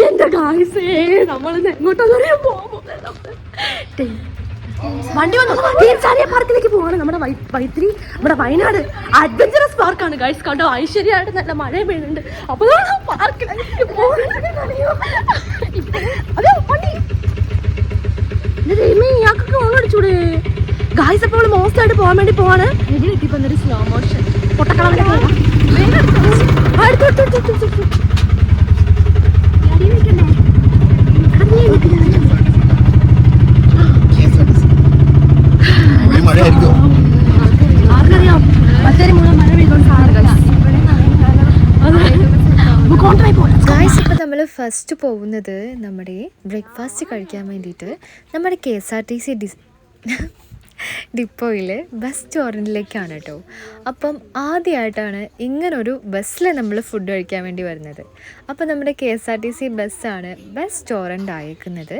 എന്റെ ഗായ്സേ നമ്മളിന്ന് എങ്ങോട്ടറിയാൻ പോകും. വണ്ടി വന്നു പാർക്കിലേക്ക് പോവാണ്. നമ്മുടെ വൈത്തിരി നമ്മുടെ വയനാട് അഡ്വഞ്ചറസ് പാർക്കാണ് ഗൈസ്. കണ്ടോ ഐശ്വര്യമായിട്ട് നല്ല മഴ പെയ്യുന്നുണ്ട്. അപ്പൊ പാർക്കിലേക്ക് അതെ വണ്ടി ഇയാൾക്കൊക്കെ ഓണടിച്ചൂടെ ഗായ്സ്. അപ്പോൾ അവള് മോസ്റ്റ് ആയിട്ട് പോകാൻ വേണ്ടി പോവാണ്. എടി കിട്ടിപ്പോ ഒരു സ്ലോ മോഷൻ പൊട്ടക്കളവിന്റെ ആർക്കറിയാം മറ്റേ മുഴുവൻ മഴ പെയ്തോണ്ട് ഗായ്സ്. ഇപ്പോൾ നമ്മൾ ഫസ്റ്റ് പോകുന്നത് നമ്മുടെ ബ്രേക്ക്ഫാസ്റ്റ് കഴിക്കാൻ വേണ്ടിയിട്ട് നമ്മുടെ KSRTC ഡിപ്പോയിൽ ബസ് സ്റ്റോറിലേക്കാണ് കേട്ടോ. അപ്പം ആദ്യമായിട്ടാണ് ഇങ്ങനൊരു ബസ്സിൽ നമ്മൾ ഫുഡ് കഴിക്കാൻ വേണ്ടി വരുന്നത്. അപ്പോൾ നമ്മുടെ KSRTC ബസ്സാണ് ബസ് സ്റ്റോറൻ്റ് അയക്കുന്നത്.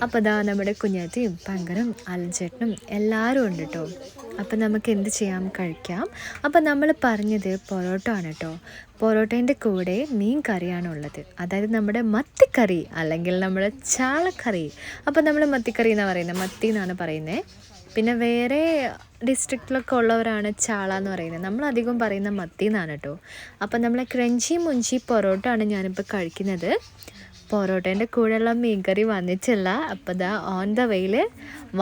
അപ്പോൾ അതാ നമ്മുടെ കുഞ്ഞാറ്റിയും പങ്കനും അലഞ്ചേട്ടനും എല്ലാവരും ഉണ്ട് കേട്ടോ. അപ്പം നമുക്ക് എന്ത് ചെയ്യാം, കഴിക്കാം. അപ്പം നമ്മൾ പറഞ്ഞത് പൊറോട്ട ആണ് കേട്ടോ. പൊറോട്ടേൻ്റെ കൂടെ മീൻ കറിയാണുള്ളത്, അതായത് നമ്മുടെ മത്തിക്കറി അല്ലെങ്കിൽ നമ്മുടെ ചാളക്കറി. അപ്പം നമ്മൾ മത്തിക്കറി എന്നാണ് പറയുന്നത്, മത്തി എന്നാണ് പറയുന്നത്. പിന്നെ വേറെ ഡിസ്ട്രിക്റ്റിലൊക്കെ ഉള്ളവരാണ് ചാള എന്ന് പറയുന്നത്. നമ്മളധികം പറയുന്ന മത്തി എന്നാണ് കേട്ടോ. അപ്പം നമ്മളെ ക്രഞ്ചി മുഞ്ചി പൊറോട്ട ആണ് ഞാനിപ്പോൾ കഴിക്കുന്നത്. പൊറോട്ടേൻ്റെ കൂടെയുള്ള മീൻകറി വന്നിട്ടില്ല. അപ്പോൾ ദാ ഓൺ ദ വേയിൽ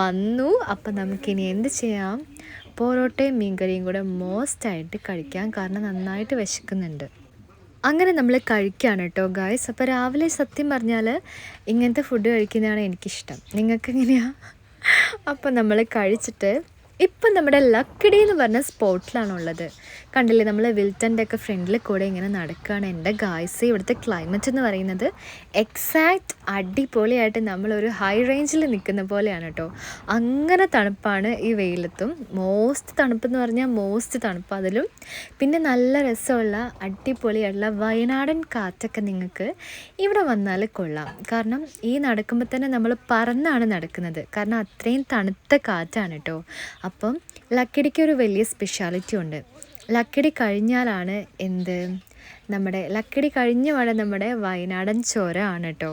വന്നു. അപ്പം നമുക്കിനി എന്ത് ചെയ്യാം, പൊറോട്ടയും മീൻകറിയും കൂടെ മോസ്റ്റായിട്ട് കഴിക്കാം, കാരണം നന്നായിട്ട് വിശക്കുന്നുണ്ട്. അങ്ങനെ നമ്മൾ കഴിക്കുകയാണ് കേട്ടോ ഗായ്സ്. അപ്പോൾ രാവിലെ സത്യം പറഞ്ഞാൽ ഇങ്ങനത്തെ ഫുഡ് കഴിക്കുന്നതാണ് എനിക്കിഷ്ടം. നിങ്ങൾക്ക് എങ്ങനെയാണ്? അപ്പം നമ്മൾ കഴിച്ചിട്ട് ഇപ്പം നമ്മുടെ ലക്കിടി എന്ന് പറഞ്ഞ സ്പോട്ടിലാണുള്ളത്. കണ്ടില്ലേ, നമ്മൾ വിൽട്ടൻ്റെ ഒക്കെ ഫ്രണ്ടിൽ കൂടെ ഇങ്ങനെ നടക്കുകയാണ്. എൻ്റെ ഗായ്സ്, ഇവിടുത്തെ ക്ലൈമറ്റ് എന്ന് പറയുന്നത് എക്സാക്റ്റ് അടിപൊളിയായിട്ട് നമ്മളൊരു ഹൈ റേഞ്ചിൽ നിൽക്കുന്ന പോലെയാണ് കേട്ടോ. അങ്ങനെ തണുപ്പാണ് ഈ വെയിലത്തും. മോസ്റ്റ് തണുപ്പെന്ന് പറഞ്ഞാൽ മോസ്റ്റ് തണുപ്പ്. അതിലും പിന്നെ നല്ല രസമുള്ള അടിപൊളിയായിട്ടുള്ള വയനാടൻ കാറ്റൊക്കെ നിങ്ങൾക്ക് ഇവിടെ വന്നാൽ കൊള്ളാം. കാരണം ഈ നടക്കുമ്പോൾ തന്നെ നമ്മൾ പറന്നാണ് നടക്കുന്നത്, കാരണം അത്രയും തണുത്ത കാറ്റാണ് കേട്ടോ. അപ്പം ലക്കിടിക്ക് ഒരു വലിയ സ്പെഷ്യാലിറ്റി ഉണ്ട്. ലക്കിടി കഴിഞ്ഞാലാണ് നമ്മുടെ ലക്കിടി കഴിഞ്ഞ പാടെ നമ്മുടെ വയനാടൻ ചുരം ആണ് കേട്ടോ.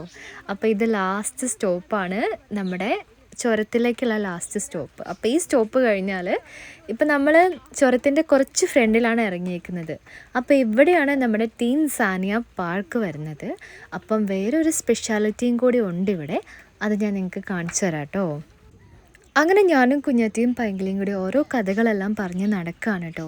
അപ്പോൾ ഇത് ലാസ്റ്റ് സ്റ്റോപ്പാണ്, നമ്മുടെ ചുരത്തിലേക്കുള്ള ലാസ്റ്റ് സ്റ്റോപ്പ്. അപ്പോൾ ഈ സ്റ്റോപ്പ് കഴിഞ്ഞാൽ ഇപ്പം നമ്മൾ ചുരത്തിൻ്റെ കുറച്ച് ഫ്രണ്ടിലാണ് ഇറങ്ങിയിരിക്കുന്നത്. അപ്പോൾ ഇവിടെയാണ് നമ്മുടെ ടീം സാനിയ പാർക്ക് വരുന്നത്. അപ്പം വേറൊരു സ്പെഷ്യാലിറ്റിയും കൂടി ഉണ്ട് ഇവിടെ, അത് ഞാൻ നിങ്ങൾക്ക് കാണിച്ചു തരാം കേട്ടോ. അങ്ങനെ ഞാനും കുഞ്ഞാറ്റിയും പൈങ്കിളിയും കൂടി ഓരോ കഥകളെല്ലാം പറഞ്ഞ് നടക്കുകയാണ് കേട്ടോ.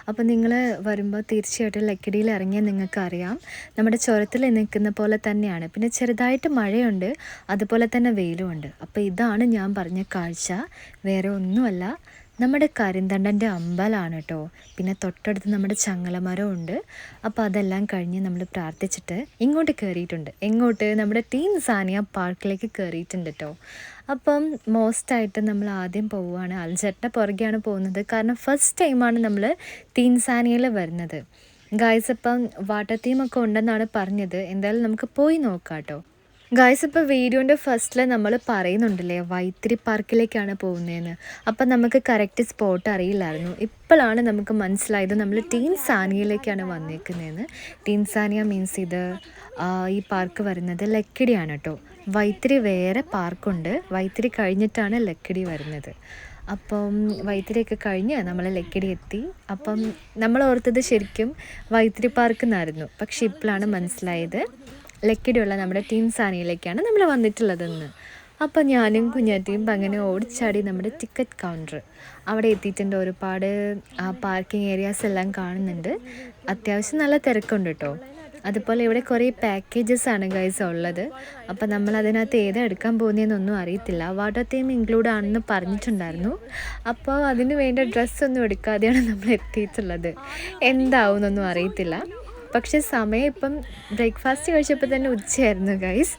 അപ്പോൾ നിങ്ങൾ വരുമ്പോൾ തീർച്ചയായിട്ടും ലക്കിടിയിൽ ഇറങ്ങിയാൽ നിങ്ങൾക്കറിയാം നമ്മുടെ ചുരത്തിൽ നിൽക്കുന്ന പോലെ തന്നെയാണ്. പിന്നെ ചെറുതായിട്ട് മഴയുണ്ട്, അതുപോലെ തന്നെ വെയിലുമുണ്ട്. അപ്പോൾ ഇതാണ് ഞാൻ പറഞ്ഞ കാഴ്ച, വേറെ ഒന്നുമല്ല, നമ്മുടെ കരിന്തണ്ടൻ്റെ അമ്പലമാണ് കേട്ടോ. പിന്നെ തൊട്ടടുത്ത് നമ്മുടെ ചങ്ങലമരവും ഉണ്ട്. അപ്പോൾ അതെല്ലാം കഴിഞ്ഞ് നമ്മൾ പ്രാർത്ഥിച്ചിട്ട് ഇങ്ങോട്ട് കയറിയിട്ടുണ്ട്. എങ്ങോട്ട്? നമ്മുടെ ടീം സാനിയ പാർക്കിലേക്ക് കയറിയിട്ടുണ്ട് കേട്ടോ. അപ്പം മോസ്റ്റായിട്ട് നമ്മൾ ആദ്യം പോവുകയാണ്, അൽജേട്ടൻ്റെ പുറകെയാണ് പോകുന്നത്. കാരണം ഫസ്റ്റ് ടൈമാണ് നമ്മൾ ടീം സാനിയയിൽ വരുന്നത് ഗായ്സ്. അപ്പം വാട്ടർ തീമൊക്കെ ഉണ്ടെന്നാണ് പറഞ്ഞത്. എന്തായാലും നമുക്ക് പോയി നോക്കാം കേട്ടോ. ഗായ്സ്, ഇപ്പോൾ വീഡിയോൻ്റെ ഫസ്റ്റിൽ നമ്മൾ പറയുന്നുണ്ടല്ലേ വൈത്തിരി പാർക്കിലേക്കാണ് പോകുന്നതെന്ന്. അപ്പം നമുക്ക് കറക്റ്റ് സ്പോട്ട് അറിയില്ലായിരുന്നു. ഇപ്പോഴാണ് നമുക്ക് മനസ്സിലായത് നമ്മൾ ടീം സാനിയയിലേക്കാണ് വന്നേക്കുന്നതെന്ന്. ടീം സാനിയ മീൻസ് ഇത് ഈ പാർക്ക് വരുന്നത് ലക്കിടിയാണ് കേട്ടോ. വൈത്തിരി വേറെ പാർക്കുണ്ട്, വൈത്തിരി കഴിഞ്ഞിട്ടാണ് ലക്കിടി വരുന്നത്. അപ്പം വൈത്തിരിയൊക്കെ കഴിഞ്ഞ് നമ്മൾ ലക്കിടി എത്തി. അപ്പം നമ്മൾ ഓർത്തത് ശരിക്കും വൈത്തിരി പാർക്ക് എന്നായിരുന്നു. പക്ഷെ ഇപ്പോഴാണ് മനസ്സിലായത് ലക്കിടിയുള്ള നമ്മുടെ ടീം സാനിയിലേക്കാണ് നമ്മൾ വന്നിട്ടുള്ളതെന്ന്. അപ്പോൾ ഞാനും കുഞ്ഞാറ്റിയും അങ്ങനെ ഓടിച്ചാടി നമ്മുടെ ടിക്കറ്റ് കൗണ്ടർ അവിടെ എത്തിയിട്ടുണ്ട്. ഒരുപാട് പാർക്കിംഗ് ഏരിയാസ് എല്ലാം കാണുന്നുണ്ട്. അത്യാവശ്യം നല്ല തിരക്കുണ്ട് കേട്ടോ. അതുപോലെ ഇവിടെ കുറേ പാക്കേജസ് ആണ് ഗൈസ് ഉള്ളത്. അപ്പോൾ നമ്മൾ അതിനകത്ത് ഏതാ എടുക്കാൻ പോകുന്നതെന്നൊന്നും അറിയത്തില്ല. വാട്ടർ തീം ഇൻക്ലൂഡ് ആണെന്ന് പറഞ്ഞിട്ടുണ്ടായിരുന്നു. അപ്പോൾ അതിന് വേണ്ട ഡ്രസ്സൊന്നും എടുക്കാതെയാണ് നമ്മൾ എത്തിയിട്ടുള്ളത്. എന്താവും എന്നൊന്നും അറിയത്തില്ല. പക്ഷേ സമയം ഇപ്പം ബ്രേക്ക്ഫാസ്റ്റ് കഴിച്ചപ്പോൾ തന്നെ ഉച്ചയായിരുന്നു ഗൈസ്.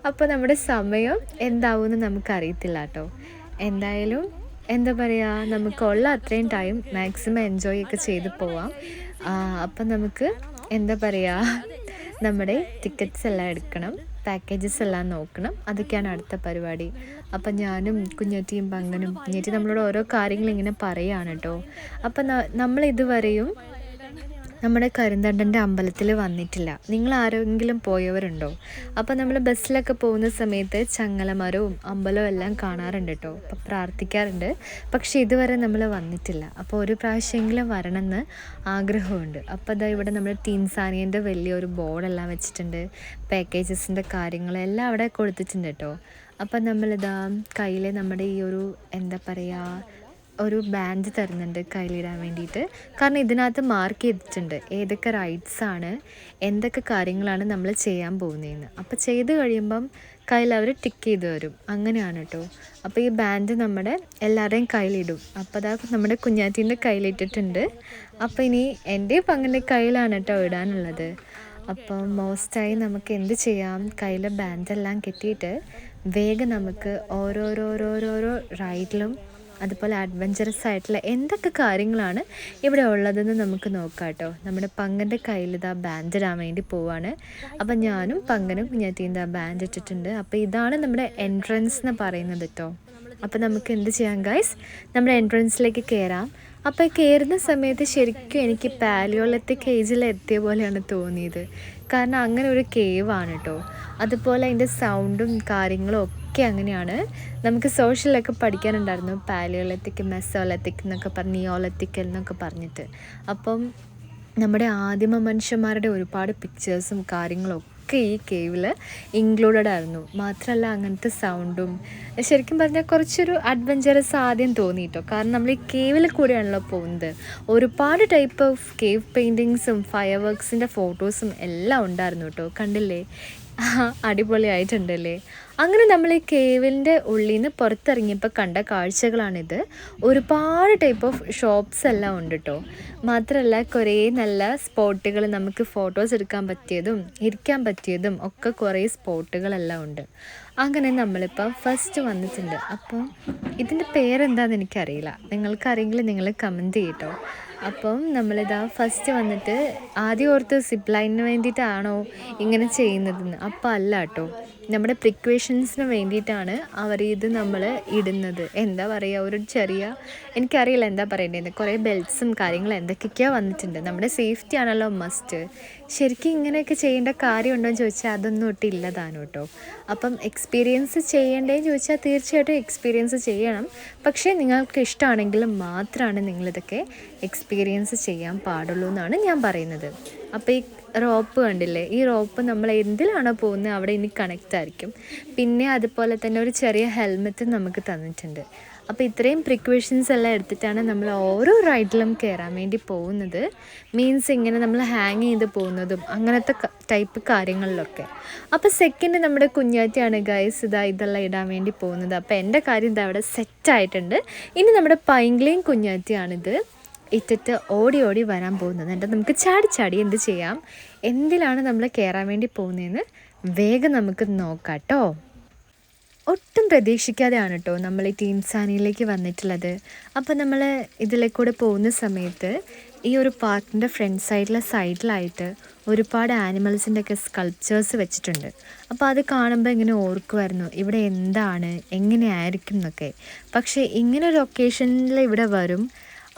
അപ്പോൾ നമ്മുടെ സമയം എന്താവുമെന്ന് നമുക്കറിയത്തില്ല കേട്ടോ. എന്തായാലും എന്താ പറയുക, നമുക്കുള്ള അത്രയും ടൈം മാക്സിമം എൻജോയ് ഒക്കെ ചെയ്ത് പോവാം. അപ്പം നമുക്ക് എന്താ പറയുക, നമ്മുടെ ടിക്കറ്റ്സ് എല്ലാം എടുക്കണം, പാക്കേജസ് എല്ലാം നോക്കണം. അതൊക്കെയാണ് അടുത്ത പരിപാടി. അപ്പം ഞാനും കുഞ്ഞാറ്റിയും പങ്കനും, കുഞ്ഞാറ്റി നമ്മളോട് ഓരോ കാര്യങ്ങൾ ഇങ്ങനെ പറയുകയാണ് കേട്ടോ. അപ്പം നമ്മൾ ഇതുവരെയും നമ്മുടെ കരിന്തണ്ടൻ്റെ അമ്പലത്തിൽ വന്നിട്ടില്ല. നിങ്ങൾ ആരെങ്കിലും പോയവരുണ്ടോ? അപ്പോൾ നമ്മൾ ബസ്സിലൊക്കെ പോകുന്ന സമയത്ത് ചങ്ങലമരവും അമ്പലവും എല്ലാം കാണാറുണ്ട് കേട്ടോ. അപ്പോൾ പ്രാർത്ഥിക്കാറുണ്ട്. പക്ഷേ ഇതുവരെ നമ്മൾ വന്നിട്ടില്ല. അപ്പോൾ ഒരു പ്രാവശ്യമെങ്കിലും വരണമെന്ന് ആഗ്രഹമുണ്ട്. അപ്പോൾ അതാ ഇവിടെ നമ്മൾ ടീൻസാനിയൻ്റെ വലിയൊരു ബോർഡെല്ലാം വെച്ചിട്ടുണ്ട്. പാക്കേജസിൻ്റെ കാര്യങ്ങളെല്ലാം അവിടെ കൊടുത്തിട്ടുണ്ട് കേട്ടോ. അപ്പം നമ്മളിതാ കയ്യിൽ നമ്മുടെ ഈ ഒരു എന്താ പറയുക ഒരു ബാൻഡ് തരുന്നുണ്ട് കയ്യിലിടാൻ വേണ്ടിയിട്ട്. കാരണം ഇതിനകത്ത് മാർക്ക് ചെയ്തിട്ടുണ്ട് ഏതൊക്കെ റൈറ്റ്സാണ്, എന്തൊക്കെ കാര്യങ്ങളാണ് നമ്മൾ ചെയ്യാൻ പോകുന്നതെന്ന്. അപ്പോൾ ചെയ്ത് കഴിയുമ്പം കയ്യിൽ അവർ ടിക്ക് ചെയ്ത് തരും. അങ്ങനെയാണ് കേട്ടോ. അപ്പോൾ ഈ ബാൻഡ് നമ്മുടെ എല്ലാവരുടെയും കയ്യിലിടും. അപ്പോൾ അതാ നമ്മുടെ കുഞ്ഞാറ്റീൻ്റെ കയ്യിലിട്ടിട്ടുണ്ട്. അപ്പോൾ ഇനി എൻ്റെ പങ്കിൻ്റെ കയ്യിലാണ് കേട്ടോ ഇടാനുള്ളത്. അപ്പം മോസ്റ്റായി നമുക്ക് എന്ത് ചെയ്യാം, കയ്യിലെ ബാൻഡെല്ലാം കെട്ടിയിട്ട് വേഗം നമുക്ക് ഓരോരോരോരോരോ റൈഡിലും അതുപോലെ അഡ്വഞ്ചറസ് ആയിട്ടുള്ള എന്തൊക്കെ കാര്യങ്ങളാണ് ഇവിടെ ഉള്ളതെന്ന് നമുക്ക് നോക്കാം കേട്ടോ. നമ്മുടെ പങ്കൻ്റെ കയ്യിൽ ഇതാ ബാൻഡ് ഇടാൻ വേണ്ടി പോവാണ്. അപ്പം ഞാനും പങ്കനും കുഞ്ഞാറ്റീൻ്റെ ആ ബാൻഡ് ഇട്ടിട്ടുണ്ട്. അപ്പോൾ ഇതാണ് നമ്മുടെ എൻട്രൻസ് എന്ന് പറയുന്നത് കേട്ടോ. അപ്പോൾ നമുക്ക് എന്ത് ചെയ്യാം ഗൈസ്, നമ്മുടെ എൻട്രൻസിലേക്ക് കയറാം. അപ്പോൾ കയറുന്ന സമയത്ത് ശരിക്കും എനിക്ക് പാലിയോളിത്തിക് ഏജിൽ എത്തിയ പോലെയാണ് തോന്നിയത്. കാരണം അങ്ങനെ ഒരു കേവാണ് കേട്ടോ. അതുപോലെ അതിൻ്റെ സൗണ്ടും കാര്യങ്ങളും ഒക്കെ അങ്ങനെയാണ്. നമുക്ക് സോഷ്യലൊക്കെ പഠിക്കാനുണ്ടായിരുന്നു പാലിയോളിത്തിക്, മെസോളിത്തിക് എന്നൊക്കെ പറഞ്ഞ്, നിയോളിത്തിക് എന്നൊക്കെ പറഞ്ഞിട്ട്. അപ്പം നമ്മുടെ ആദിമ മനുഷ്യന്മാരുടെ ഒരുപാട് പിക്ചേഴ്സും കാര്യങ്ങളും ഒക്കെ ഈ കേവിൽ ഇൻക്ലൂഡഡ് ആയിരുന്നു. മാത്രമല്ല അങ്ങനത്തെ സൗണ്ടും ശരിക്കും പറഞ്ഞാൽ കുറച്ചൊരു അഡ്വഞ്ചറസ് ആദ്യം തോന്നിയിട്ടോ. കാരണം നമ്മൾ ഈ കേവിൽ കൂടെയാണല്ലോ പോകുന്നത്. ഒരുപാട് ടൈപ്പ് ഓഫ് കേവ് പെയിൻറ്റിങ്സും ഫയർ വർക്സിൻ്റെ ഫോട്ടോസും എല്ലാം ഉണ്ടായിരുന്നു കേട്ടോ. കണ്ടില്ലേ, അടിപൊളിയായിട്ടുണ്ടല്ലേ. അങ്ങനെ നമ്മൾ ഈ കേവിൻ്റെ ഉള്ളിൽ നിന്ന് പുറത്തിറങ്ങിയപ്പോൾ കണ്ട കാഴ്ചകളാണിത്. ഒരുപാട് ടൈപ്പ് ഓഫ് ഷോപ്സ് എല്ലാം ഉണ്ട് കേട്ടോ. മാത്രമല്ല കുറേ നല്ല സ്പോട്ടുകൾ, നമുക്ക് ഫോട്ടോസ് എടുക്കാൻ പറ്റിയതും ഇരിക്കാൻ പറ്റിയതും ഒക്കെ കുറേ സ്പോട്ടുകളെല്ലാം ഉണ്ട്. അങ്ങനെ നമ്മളിപ്പോൾ ഫസ്റ്റ് വന്നിട്ടുണ്ട്. അപ്പം ഇതിൻ്റെ പേരെന്താണെന്ന് എനിക്കറിയില്ല. നിങ്ങൾക്കറിയെങ്കിൽ നിങ്ങൾ കമൻറ്റ് ചെയ്യട്ടോ. അപ്പം നമ്മളിതാ ഫസ്റ്റ് വന്നിട്ട് ആദ്യം ഓർത്ത് സിപ്പ് ലൈനിന് വേണ്ടിയിട്ടാണോ ഇങ്ങനെ ചെയ്യുന്നതെന്ന്. അപ്പം അല്ല കേട്ടോ, നമ്മുടെ പ്രിക്വേഷൻസിന് വേണ്ടിയിട്ടാണ് അവർ ഇത് നമ്മൾ ഇടുന്നത്. എന്താ പറയുക, ഒരു ചെറിയ, എനിക്കറിയില്ല എന്താ പറയേണ്ടത്, കുറേ ബെൽറ്റ്സും കാര്യങ്ങളും എന്തൊക്കെയൊക്കെയോ വന്നിട്ടുണ്ട്. നമ്മുടെ സേഫ്റ്റി ആണല്ലോ മസ്റ്റ്. ശരിക്കും ഇങ്ങനെയൊക്കെ ചെയ്യേണ്ട കാര്യമുണ്ടോ എന്ന് ചോദിച്ചാൽ അതൊന്നും ഒട്ടില്ലതാണ് കേട്ടോ. അപ്പം എക്സ്പീരിയൻസ് ചെയ്യേണ്ടതെന്ന് ചോദിച്ചാൽ തീർച്ചയായിട്ടും എക്സ്പീരിയൻസ് ചെയ്യണം. പക്ഷേ നിങ്ങൾക്ക് ഇഷ്ടമാണെങ്കിൽ മാത്രമാണ് നിങ്ങളിതൊക്കെ എക്സ്പീരിയൻസ് ചെയ്യാൻ പാടുള്ളൂ എന്നാണ് ഞാൻ പറയുന്നത്. അപ്പോൾ ഈ റോപ്പ് കണ്ടില്ലേ, ഈ റോപ്പ് നമ്മൾ എന്തിലാണോ പോകുന്നത് അവിടെ ഇനി കണക്റ്റ് ആയിരിക്കും. പിന്നെ അതുപോലെ തന്നെ ഒരു ചെറിയ ഹെൽമെറ്റ് നമുക്ക് തന്നിട്ടുണ്ട്. അപ്പോൾ ഇത്രയും പ്രിക്കോഷൻസ് എല്ലാം എടുത്തിട്ടാണ് നമ്മൾ ഓരോ റൈഡിലും കയറാൻ വേണ്ടി പോകുന്നത്. മീൻസ് ഇങ്ങനെ നമ്മൾ ഹാങ് ചെയ്ത് പോകുന്നതും അങ്ങനത്തെ ടൈപ്പ് കാര്യങ്ങളിലൊക്കെ. അപ്പോൾ സെക്കൻഡ് നമ്മുടെ കുഞ്ഞാറ്റയാണ് ഗൈസ് ഇതെല്ലാം ഇടാൻ വേണ്ടി പോകുന്നത്. അപ്പോൾ എൻ്റെ കാര്യം ഇതാ അവിടെ സെറ്റായിട്ടുണ്ട്. ഇനി നമ്മുടെ പൈങ്കിളിയും കുഞ്ഞാറ്റയാണിത് ഇട്ടിട്ട് ഓടി ഓടി വരാൻ പോകുന്നത്. എന്നിട്ട് നമുക്ക് ചാടി ചാടി എന്ത് ചെയ്യാം, എന്തിലാണ് നമ്മൾ കയറാൻ വേണ്ടി പോകുന്നതെന്ന് വേഗം നമുക്ക് നോക്കാം കേട്ടോ. ഒട്ടും പ്രതീക്ഷിക്കാതെയാണ് കേട്ടോ നമ്മൾ ഈ ടീൻസാനിയിലേക്ക് വന്നിട്ടുള്ളത്. അപ്പോൾ നമ്മൾ ഇതിലേക്കൂടെ പോകുന്ന സമയത്ത് ഈ ഒരു പാർക്കിൻ്റെ ഫ്രണ്ട് സൈഡിലായിട്ട് ഒരുപാട് ആനിമൽസിൻ്റെ ഒക്കെ സ്കൾപ്ചേഴ്സ് വെച്ചിട്ടുണ്ട്. അപ്പോൾ അത് കാണുമ്പോൾ ഇങ്ങനെ ഓർക്കുമായിരുന്നു ഇവിടെ എന്താണ് എങ്ങനെയായിരിക്കും എന്നൊക്കെ. പക്ഷേ ഇങ്ങനൊരു ഒക്കേഷനിൽ ഇവിടെ വരും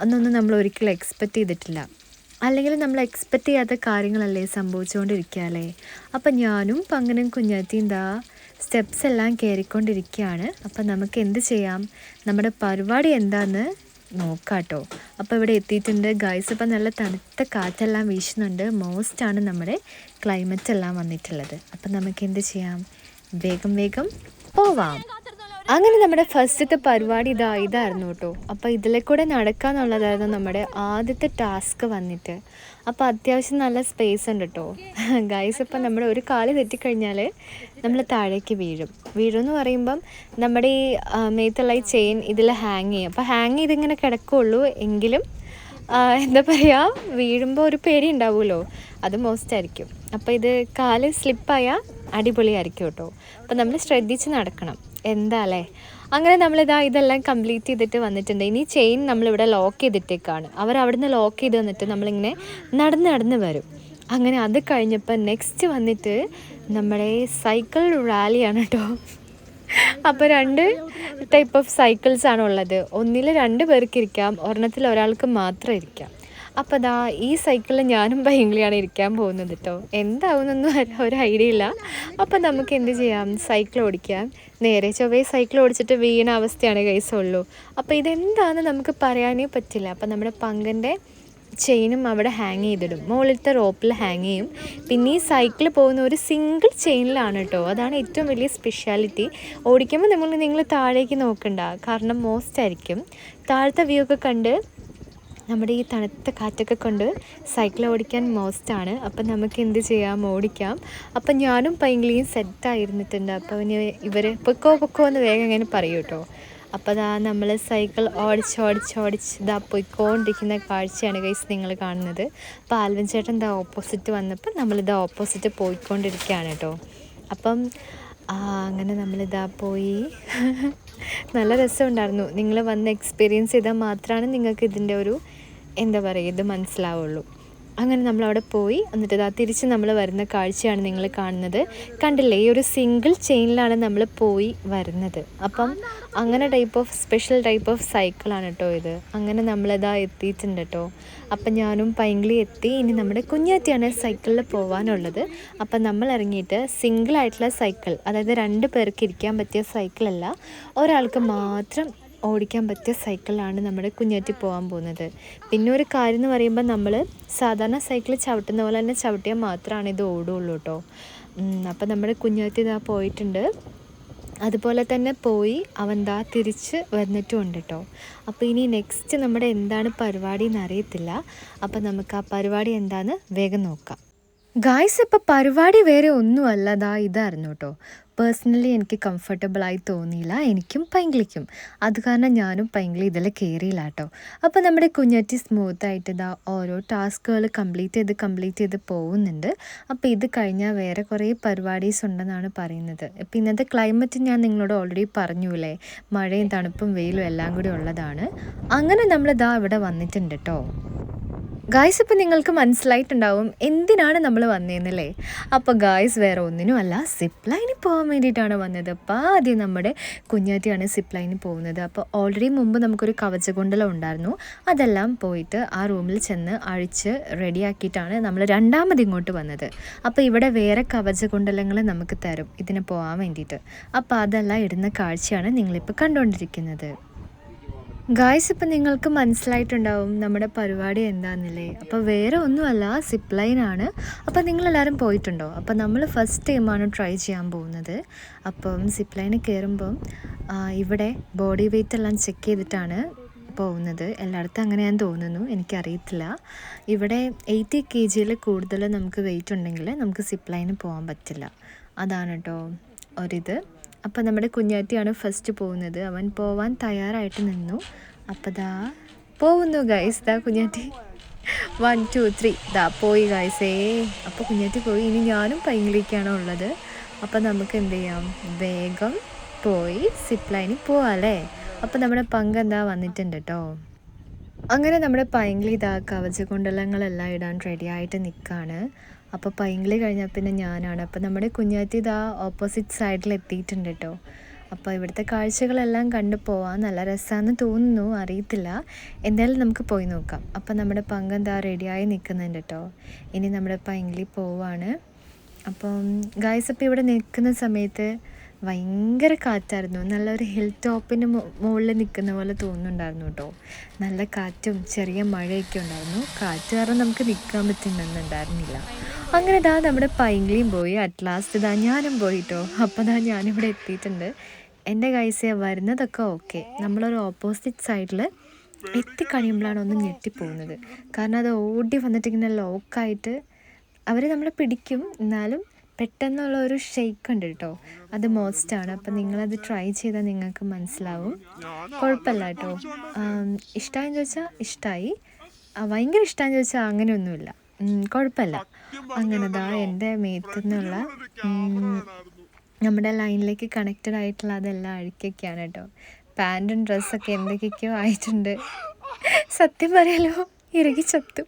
എന്നൊന്നും നമ്മൾ ഒരിക്കലും എക്സ്പെക്റ്റ് ചെയ്തിട്ടില്ല. അല്ലെങ്കിൽ നമ്മൾ എക്സ്പെക്റ്റ് ചെയ്യാത്ത കാര്യങ്ങളല്ലേ സംഭവിച്ചുകൊണ്ടിരിക്കുക അല്ലേ. അപ്പം ഞാനും പങ്കനും കുഞ്ഞാറ്റിയും സ്റ്റെപ്സ് എല്ലാം കയറിക്കൊണ്ടിരിക്കുകയാണ്. അപ്പം നമുക്ക് എന്ത് ചെയ്യാം, നമ്മുടെ പരിപാടി എന്താണെന്ന് നോക്കാം കേട്ടോ. അപ്പോൾ ഇവിടെ എത്തിയിട്ടുണ്ട് ഗൈസ്. അപ്പം നല്ല തണുത്ത കാറ്റെല്ലാം വീശുന്നുണ്ട്. മോസ്റ്റാണ് നമ്മുടെ ക്ലൈമറ്റ് എല്ലാം വന്നിട്ടുള്ളത്. അപ്പം നമുക്ക് എന്ത് ചെയ്യാം, വേഗം പോവാം. അങ്ങനെ നമ്മുടെ ഫസ്റ്റത്തെ പരിപാടി ഇതായിരുന്നു കേട്ടോ. അപ്പോൾ ഇതിലെ കൂടെ നടക്കാന്നുള്ളതായിരുന്നു നമ്മുടെ ആദ്യത്തെ ടാസ്ക് വന്നിട്ട്. അപ്പോൾ അത്യാവശ്യം നല്ല സ്പേസ് ഉണ്ട് കേട്ടോ ഗൈസ്. ഇപ്പം നമ്മുടെ ഒരു കാല് തെറ്റിക്കഴിഞ്ഞാൽ നമ്മൾ താഴേക്ക് വീഴുമെന്ന് പറയുമ്പം നമ്മുടെ ഈ മേത്തുള്ള ഈ ചെയിൻ ഇതിൽ ഹാങ് ചെയ്യും. അപ്പോൾ ഹാങ് ചെയ്തിങ്ങനെ കിടക്കുകയുള്ളൂ. എങ്കിലും എന്താ പറയുക, വീഴുമ്പോൾ ഒരു പേടി ഉണ്ടാവുമല്ലോ, അത് മോസ്റ്റായിരിക്കും. അപ്പോൾ ഇത് കാല് സ്ലിപ്പായാൽ അടിപൊളിയായിരിക്കും കേട്ടോ. അപ്പോൾ നമ്മൾ ശ്രദ്ധിച്ച് നടക്കണം. എന്താ അല്ലേ. അങ്ങനെ ഇതെല്ലാം കംപ്ലീറ്റ് ചെയ്തിട്ട് വന്നിട്ടുണ്ട്. ഇനി ചെയിൻ നമ്മളിവിടെ ലോക്ക് ചെയ്തിട്ടേക്കാണ്. അവരവിടുന്ന് ലോക്ക് ചെയ്ത് വന്നിട്ട് നമ്മളിങ്ങനെ നടന്ന് വരും. അങ്ങനെ അത് കഴിഞ്ഞപ്പോൾ നെക്സ്റ്റ് വന്നിട്ട് നമ്മുടെ സൈക്കിൾ റാലിയാണ് കേട്ടോ. അപ്പോൾ 2 ടൈപ്പ് ഓഫ് സൈക്കിൾസാണ് ഉള്ളത്. ഒന്നിൽ 2 പേർക്ക് ഇരിക്കാം, ഒരെണ്ണത്തിൽ ഒരാൾക്ക് മാത്രം ഇരിക്കാം. അപ്പോൾ ദാ ഈ സൈക്കിളിൽ ഞാനും പൈങ്കിളിയാണ് ഇരിക്കാൻ പോകുന്നത് കേട്ടോ. എന്താവുന്നൊന്നും ഒരു ഐഡിയ ഇല്ല. അപ്പോൾ നമുക്ക് എന്ത് ചെയ്യാം, സൈക്കിൾ ഓടിക്കാം. നേരെ ചൊവ്വേ സൈക്കിൾ ഓടിച്ചിട്ട് വീണ അവസ്ഥയാണ് ഉള്ളൂ. അപ്പോൾ ഇതെന്താണെന്ന് നമുക്ക് പറയാനേ പറ്റില്ല. അപ്പോൾ നമ്മുടെ പങ്കൻ്റെ ചെയിനും അവിടെ ഹാങ് ചെയ്തിടും, മുകളിലത്തെ റോപ്പിൽ ഹാങ് ചെയ്യും. പിന്നെ ഈ സൈക്കിൾ പോകുന്ന ഒരു സിംഗിൾ ചെയിനിലാണ് കേട്ടോ. അതാണ് ഏറ്റവും വലിയ സ്പെഷ്യാലിറ്റി. ഓടിക്കുമ്പോൾ നിങ്ങൾ താഴേക്ക് നോക്കണ്ട, കാരണം മോസ്റ്റ് ആയിരിക്കും. താഴത്തെ വ്യൂ ഒക്കെ കണ്ട് നമ്മുടെ ഈ തണുത്ത കാറ്റൊക്കെ കൊണ്ട് സൈക്കിൾ ഓടിക്കാൻ മോസ്റ്റാണ്. അപ്പം നമുക്ക് എന്ത് ചെയ്യാം, ഓടിക്കാം. അപ്പം ഞാനും പൈങ്കിളിയും സെറ്റായിരുന്നിട്ടുണ്ട്. അപ്പോൾ ഇവർ പൊക്കോ എന്ന് വേഗം ഇങ്ങനെ പറയൂ കേട്ടോ. അപ്പോൾ അതാ നമ്മൾ സൈക്കിൾ ഓടിച്ച് ഇതാ പോയിക്കൊണ്ടിരിക്കുന്ന കാഴ്ചയാണ് ഗൈസ് നിങ്ങൾ കാണുന്നത്. അപ്പോൾ ആൽവിൻ ചേട്ടൻ ഇതാ ഓപ്പോസിറ്റ് വന്നപ്പോൾ നമ്മളിതാ ഓപ്പോസിറ്റ് പോയിക്കൊണ്ടിരിക്കുകയാണ് കേട്ടോ. അപ്പം അങ്ങനെ നമ്മളിതാ പോയി. നല്ല രസമുണ്ടായിരുന്നു. നിങ്ങൾ വന്ന് എക്സ്പീരിയൻസ് ചെയ്താൽ മാത്രമാണ് നിങ്ങൾക്ക് ഇതിൻ്റെ ഒരു എന്താ പറയുക ഇത് മനസ്സിലാവുള്ളൂ. അങ്ങനെ നമ്മളവിടെ പോയി എന്നിട്ട് ഇതാ തിരിച്ച് നമ്മൾ വരുന്ന കാഴ്ചയാണ് നിങ്ങൾ കാണുന്നത്. കണ്ടില്ലേ, ഈ ഒരു സിംഗിൾ ചെയിനിലാണ് നമ്മൾ പോയി വരുന്നത്. അപ്പം അങ്ങനെ സ്പെഷ്യൽ ടൈപ്പ് ഓഫ് സൈക്കിളാണ് കേട്ടോ ഇത്. അങ്ങനെ നമ്മളിതാ എത്തിയിട്ടുണ്ട് കേട്ടോ. അപ്പം ഞാനും പൈങ്കിളി എത്തി. ഇനി നമ്മുടെ കുഞ്ഞാറ്റിയാണ് സൈക്കിളിൽ പോകാനുള്ളത്. അപ്പം നമ്മൾ ഇറങ്ങിയിട്ട് സിംഗിളായിട്ടുള്ള സൈക്കിൾ, അതായത് 2 പേർക്ക് ഇരിക്കാൻ പറ്റിയ സൈക്കിളല്ല, ഒരാൾക്ക് മാത്രം ഓടിക്കാൻ പറ്റിയ സൈക്കിളാണ് നമ്മുടെ കുഞ്ഞാറ്റി പോകാൻ പോകുന്നത്. പിന്നെ ഒരു കാര്യം എന്ന് പറയുമ്പോൾ നമ്മൾ സാധാരണ സൈക്കിൾ ചവിട്ടുന്ന പോലെ തന്നെ ചവിട്ടിയാൽ മാത്രമാണ് ഇത് ഓടുകയുള്ളൂ കേട്ടോ. അപ്പം നമ്മുടെ കുഞ്ഞാറ്റി ഇതാ പോയിട്ടുണ്ട്. അതുപോലെ തന്നെ പോയി അവൻ ദാ തിരിച്ച് വന്നിട്ടുമുണ്ട് കേട്ടോ. അപ്പോൾ ഇനി നെക്സ്റ്റ് നമ്മുടെ എന്താണ് പരിപാടി എന്നറിയത്തില്ല. അപ്പം നമുക്ക് ആ പരിപാടി എന്താണെന്ന് വേഗം നോക്കാം. ഗായ്സ്, ഇപ്പോൾ പരിപാടി വേറെ ഒന്നുമല്ല, ഇതായിരുന്നു കേട്ടോ. പേഴ്സണലി എനിക്ക് കംഫർട്ടബിളായി തോന്നിയില്ല, എനിക്കും പൈങ്കിളിക്കും. അത് കാരണം ഞാനും പൈങ്കിളി ഇതിൽ കയറിയില്ല കേട്ടോ. അപ്പോൾ നമ്മുടെ കുഞ്ഞാറ്റി സ്മൂത്തായിട്ട് ഓരോ ടാസ്കുകൾ കംപ്ലീറ്റ് ചെയ്ത് പോകുന്നുണ്ട്. അപ്പോൾ ഇത് കഴിഞ്ഞാൽ വേറെ കുറേ പരിപാടീസ് ഉണ്ടെന്നാണ് പറയുന്നത്. ഇപ്പോൾ ഇന്നത്തെ ക്ലൈമറ്റ് ഞാൻ നിങ്ങളോട് ഓൾറെഡി പറഞ്ഞൂല്ലേ, മഴയും തണുപ്പും വെയിലും എല്ലാം കൂടി ഉള്ളതാണ്. അങ്ങനെ നമ്മൾ ഇവിടെ വന്നിട്ടുണ്ട് കേട്ടോ. ഗായ്സ്, ഇപ്പോൾ നിങ്ങൾക്ക് മനസ്സിലായിട്ടുണ്ടാവും എന്തിനാണ് നമ്മൾ വന്നതെന്നല്ലേ. അപ്പോൾ ഗായ്സ് വേറെ ഒന്നിനും അല്ല, സിപ്പ് ലൈനിൽ പോകാൻ വേണ്ടിയിട്ടാണ് വന്നത്. അപ്പോൾ ആദ്യം നമ്മുടെ കുഞ്ഞാറ്റിയാണ് സിപ്പ് ലൈനിൽ പോകുന്നത്. അപ്പോൾ ഓൾറെഡി മുമ്പ് നമുക്കൊരു കവചകുണ്ടലം ഉണ്ടായിരുന്നു. അതെല്ലാം പോയിട്ട് ആ റൂമിൽ ചെന്ന് അഴിച്ച് റെഡിയാക്കിയിട്ടാണ് നമ്മൾ രണ്ടാമത് ഇങ്ങോട്ട് വന്നത്. അപ്പോൾ ഇവിടെ വേറെ കവചകുണ്ടലങ്ങൾ നമുക്ക് തരും ഇതിന് പോകാൻ വേണ്ടിയിട്ട്. അപ്പോൾ അതെല്ലാം ഇടുന്ന കാഴ്ചയാണ് നിങ്ങളിപ്പോൾ കണ്ടുകൊണ്ടിരിക്കുന്നത്. ഗായ്സ്, ഇപ്പം നിങ്ങൾക്ക് മനസ്സിലായിട്ടുണ്ടാവും നമ്മുടെ പരിപാടി എന്താണെന്നില്ലേ. അപ്പോൾ വേറെ ഒന്നുമല്ല, സിപ്പ് ലൈനാണ്. അപ്പോൾ നിങ്ങളെല്ലാവരും പോയിട്ടുണ്ടോ? അപ്പോൾ നമ്മൾ ഫസ്റ്റ് ടൈമാണ് ട്രൈ ചെയ്യാൻ പോകുന്നത്. അപ്പം സിപ്പ് ലൈനിൽ കയറുമ്പം ഇവിടെ ബോഡി വെയ്റ്റ് എല്ലാം ചെക്ക് ചെയ്തിട്ടാണ് പോകുന്നത്. എല്ലായിടത്തും അങ്ങനെയാന്ന് തോന്നുന്നു, എനിക്കറിയത്തില്ല. ഇവിടെ 80 kg കൂടുതൽ നമുക്ക് വെയിറ്റ് ഉണ്ടെങ്കിൽ നമുക്ക് സിപ്പ് ലൈനിൽ പോകാൻ പറ്റില്ല. അതാണ് കേട്ടോ ഒരിത്. അപ്പോൾ നമ്മുടെ കുഞ്ഞാറ്റിയാണ് ഫസ്റ്റ് പോകുന്നത്. അവൻ പോവാൻ തയ്യാറായിട്ട് നിന്നു. അപ്പോൾ പോകുന്നു ഗൈസ്. കുഞ്ഞാറ്റി 1 2 3 പോയി ഗൈസേ. അപ്പോൾ കുഞ്ഞാറ്റി പോയി. ഇനി ഞാനും പൈങ്കിളിക്കാണ് ഉള്ളത്. അപ്പോൾ നമുക്ക് എന്ത് ചെയ്യാം, വേഗം പോയി സിപ്പ് ലൈനിൽ പോവാല്ലേ. അപ്പോൾ നമ്മുടെ പങ്ക് വന്നിട്ടുണ്ട് കേട്ടോ. അങ്ങനെ നമ്മുടെ പൈങ്കിളി കവചകുണ്ടലങ്ങളെല്ലാം ഇടാൻ റെഡി ആയിട്ട് നിൽക്കുകയാണ്. അപ്പോൾ പൈങ്കിളി കഴിഞ്ഞാൽ പിന്നെ ഞാനാണ്. അപ്പോൾ നമ്മുടെ കുഞ്ഞാറ്റി ഓപ്പോസിറ്റ് സൈഡിൽ എത്തിയിട്ടുണ്ട് കേട്ടോ. അപ്പോൾ ഇവിടുത്തെ കാഴ്ചകളെല്ലാം കണ്ടു പോവാൻ നല്ല രസമാണെന്ന് തോന്നുന്നു, അറിയത്തില്ല. എന്തായാലും നമുക്ക് പോയി നോക്കാം. അപ്പോൾ നമ്മുടെ പങ്ക് റെഡിയായി നിൽക്കുന്നുണ്ട് കേട്ടോ. ഇനി നമ്മുടെ പൈങ്കിളി പോവാണ്. അപ്പം ഗായ്സ്, അപ്പോൾ ഇവിടെ നിൽക്കുന്ന സമയത്ത് ഭയങ്കര കാറ്റായിരുന്നു. നല്ലൊരു ഹിൽ ടോപ്പിന് മുകളിൽ നിൽക്കുന്ന പോലെ തോന്നുന്നുണ്ടായിരുന്നു കേട്ടോ. നല്ല കാറ്റും ചെറിയ മഴയൊക്കെ ഉണ്ടായിരുന്നു. കാറ്റ് കാരണം നമുക്ക് നിൽക്കാൻ പറ്റുന്നുണ്ടായിരുന്നില്ല. അങ്ങനെ നമ്മുടെ പൈങ്കിളിയും പോയി. അറ്റ് ലാസ്റ്റ് ഞാനും പോയിട്ടോ. അപ്പോൾ ഞാനിവിടെ എത്തിയിട്ടുണ്ട്. എൻ്റെ ഗൈസ് വരുന്നതൊക്കെ ഓക്കെ. നമ്മളൊരു ഓപ്പോസിറ്റ് സൈഡിൽ എത്തിക്കഴിയുമ്പോഴാണ് ഒന്ന് ഞെട്ടിപ്പോകുന്നത്. കാരണം അത് ഓടി വന്നിട്ട് ഇങ്ങനെ ലോക്കായിട്ട് അവർ നമ്മളെ പിടിക്കും, എന്നാലും പെട്ടെന്നുള്ള ഒരു ഷെയ്ക്ക് ഉണ്ട് കേട്ടോ. അത് മോസ്റ്റാണ്. അപ്പം നിങ്ങളത് ട്രൈ ചെയ്താൽ നിങ്ങൾക്ക് മനസ്സിലാവും. കുഴപ്പമില്ല കേട്ടോ. ഇഷ്ടമായെന്ന് ചോദിച്ചാൽ ഇഷ്ടമായി, ഭയങ്കര ഇഷ്ടമായെന്ന് ചോദിച്ചാൽ അങ്ങനെയൊന്നുമില്ല, കുഴപ്പമില്ല. അങ്ങനെ എൻ്റെ മേത്തിൽ നിന്നുള്ള നമ്മുടെ ലൈനിലേക്ക് കണക്റ്റഡ് ആയിട്ടുള്ള അതെല്ലാം അഴുക്കൊക്കെയാണ് കേട്ടോ. പാൻറ്റും ഡ്രസ്സൊക്കെ എന്തൊക്കെയൊക്കെയോ ആയിട്ടുണ്ട്. സത്യം പറയാലോ, ഇറുകി ചത്തു.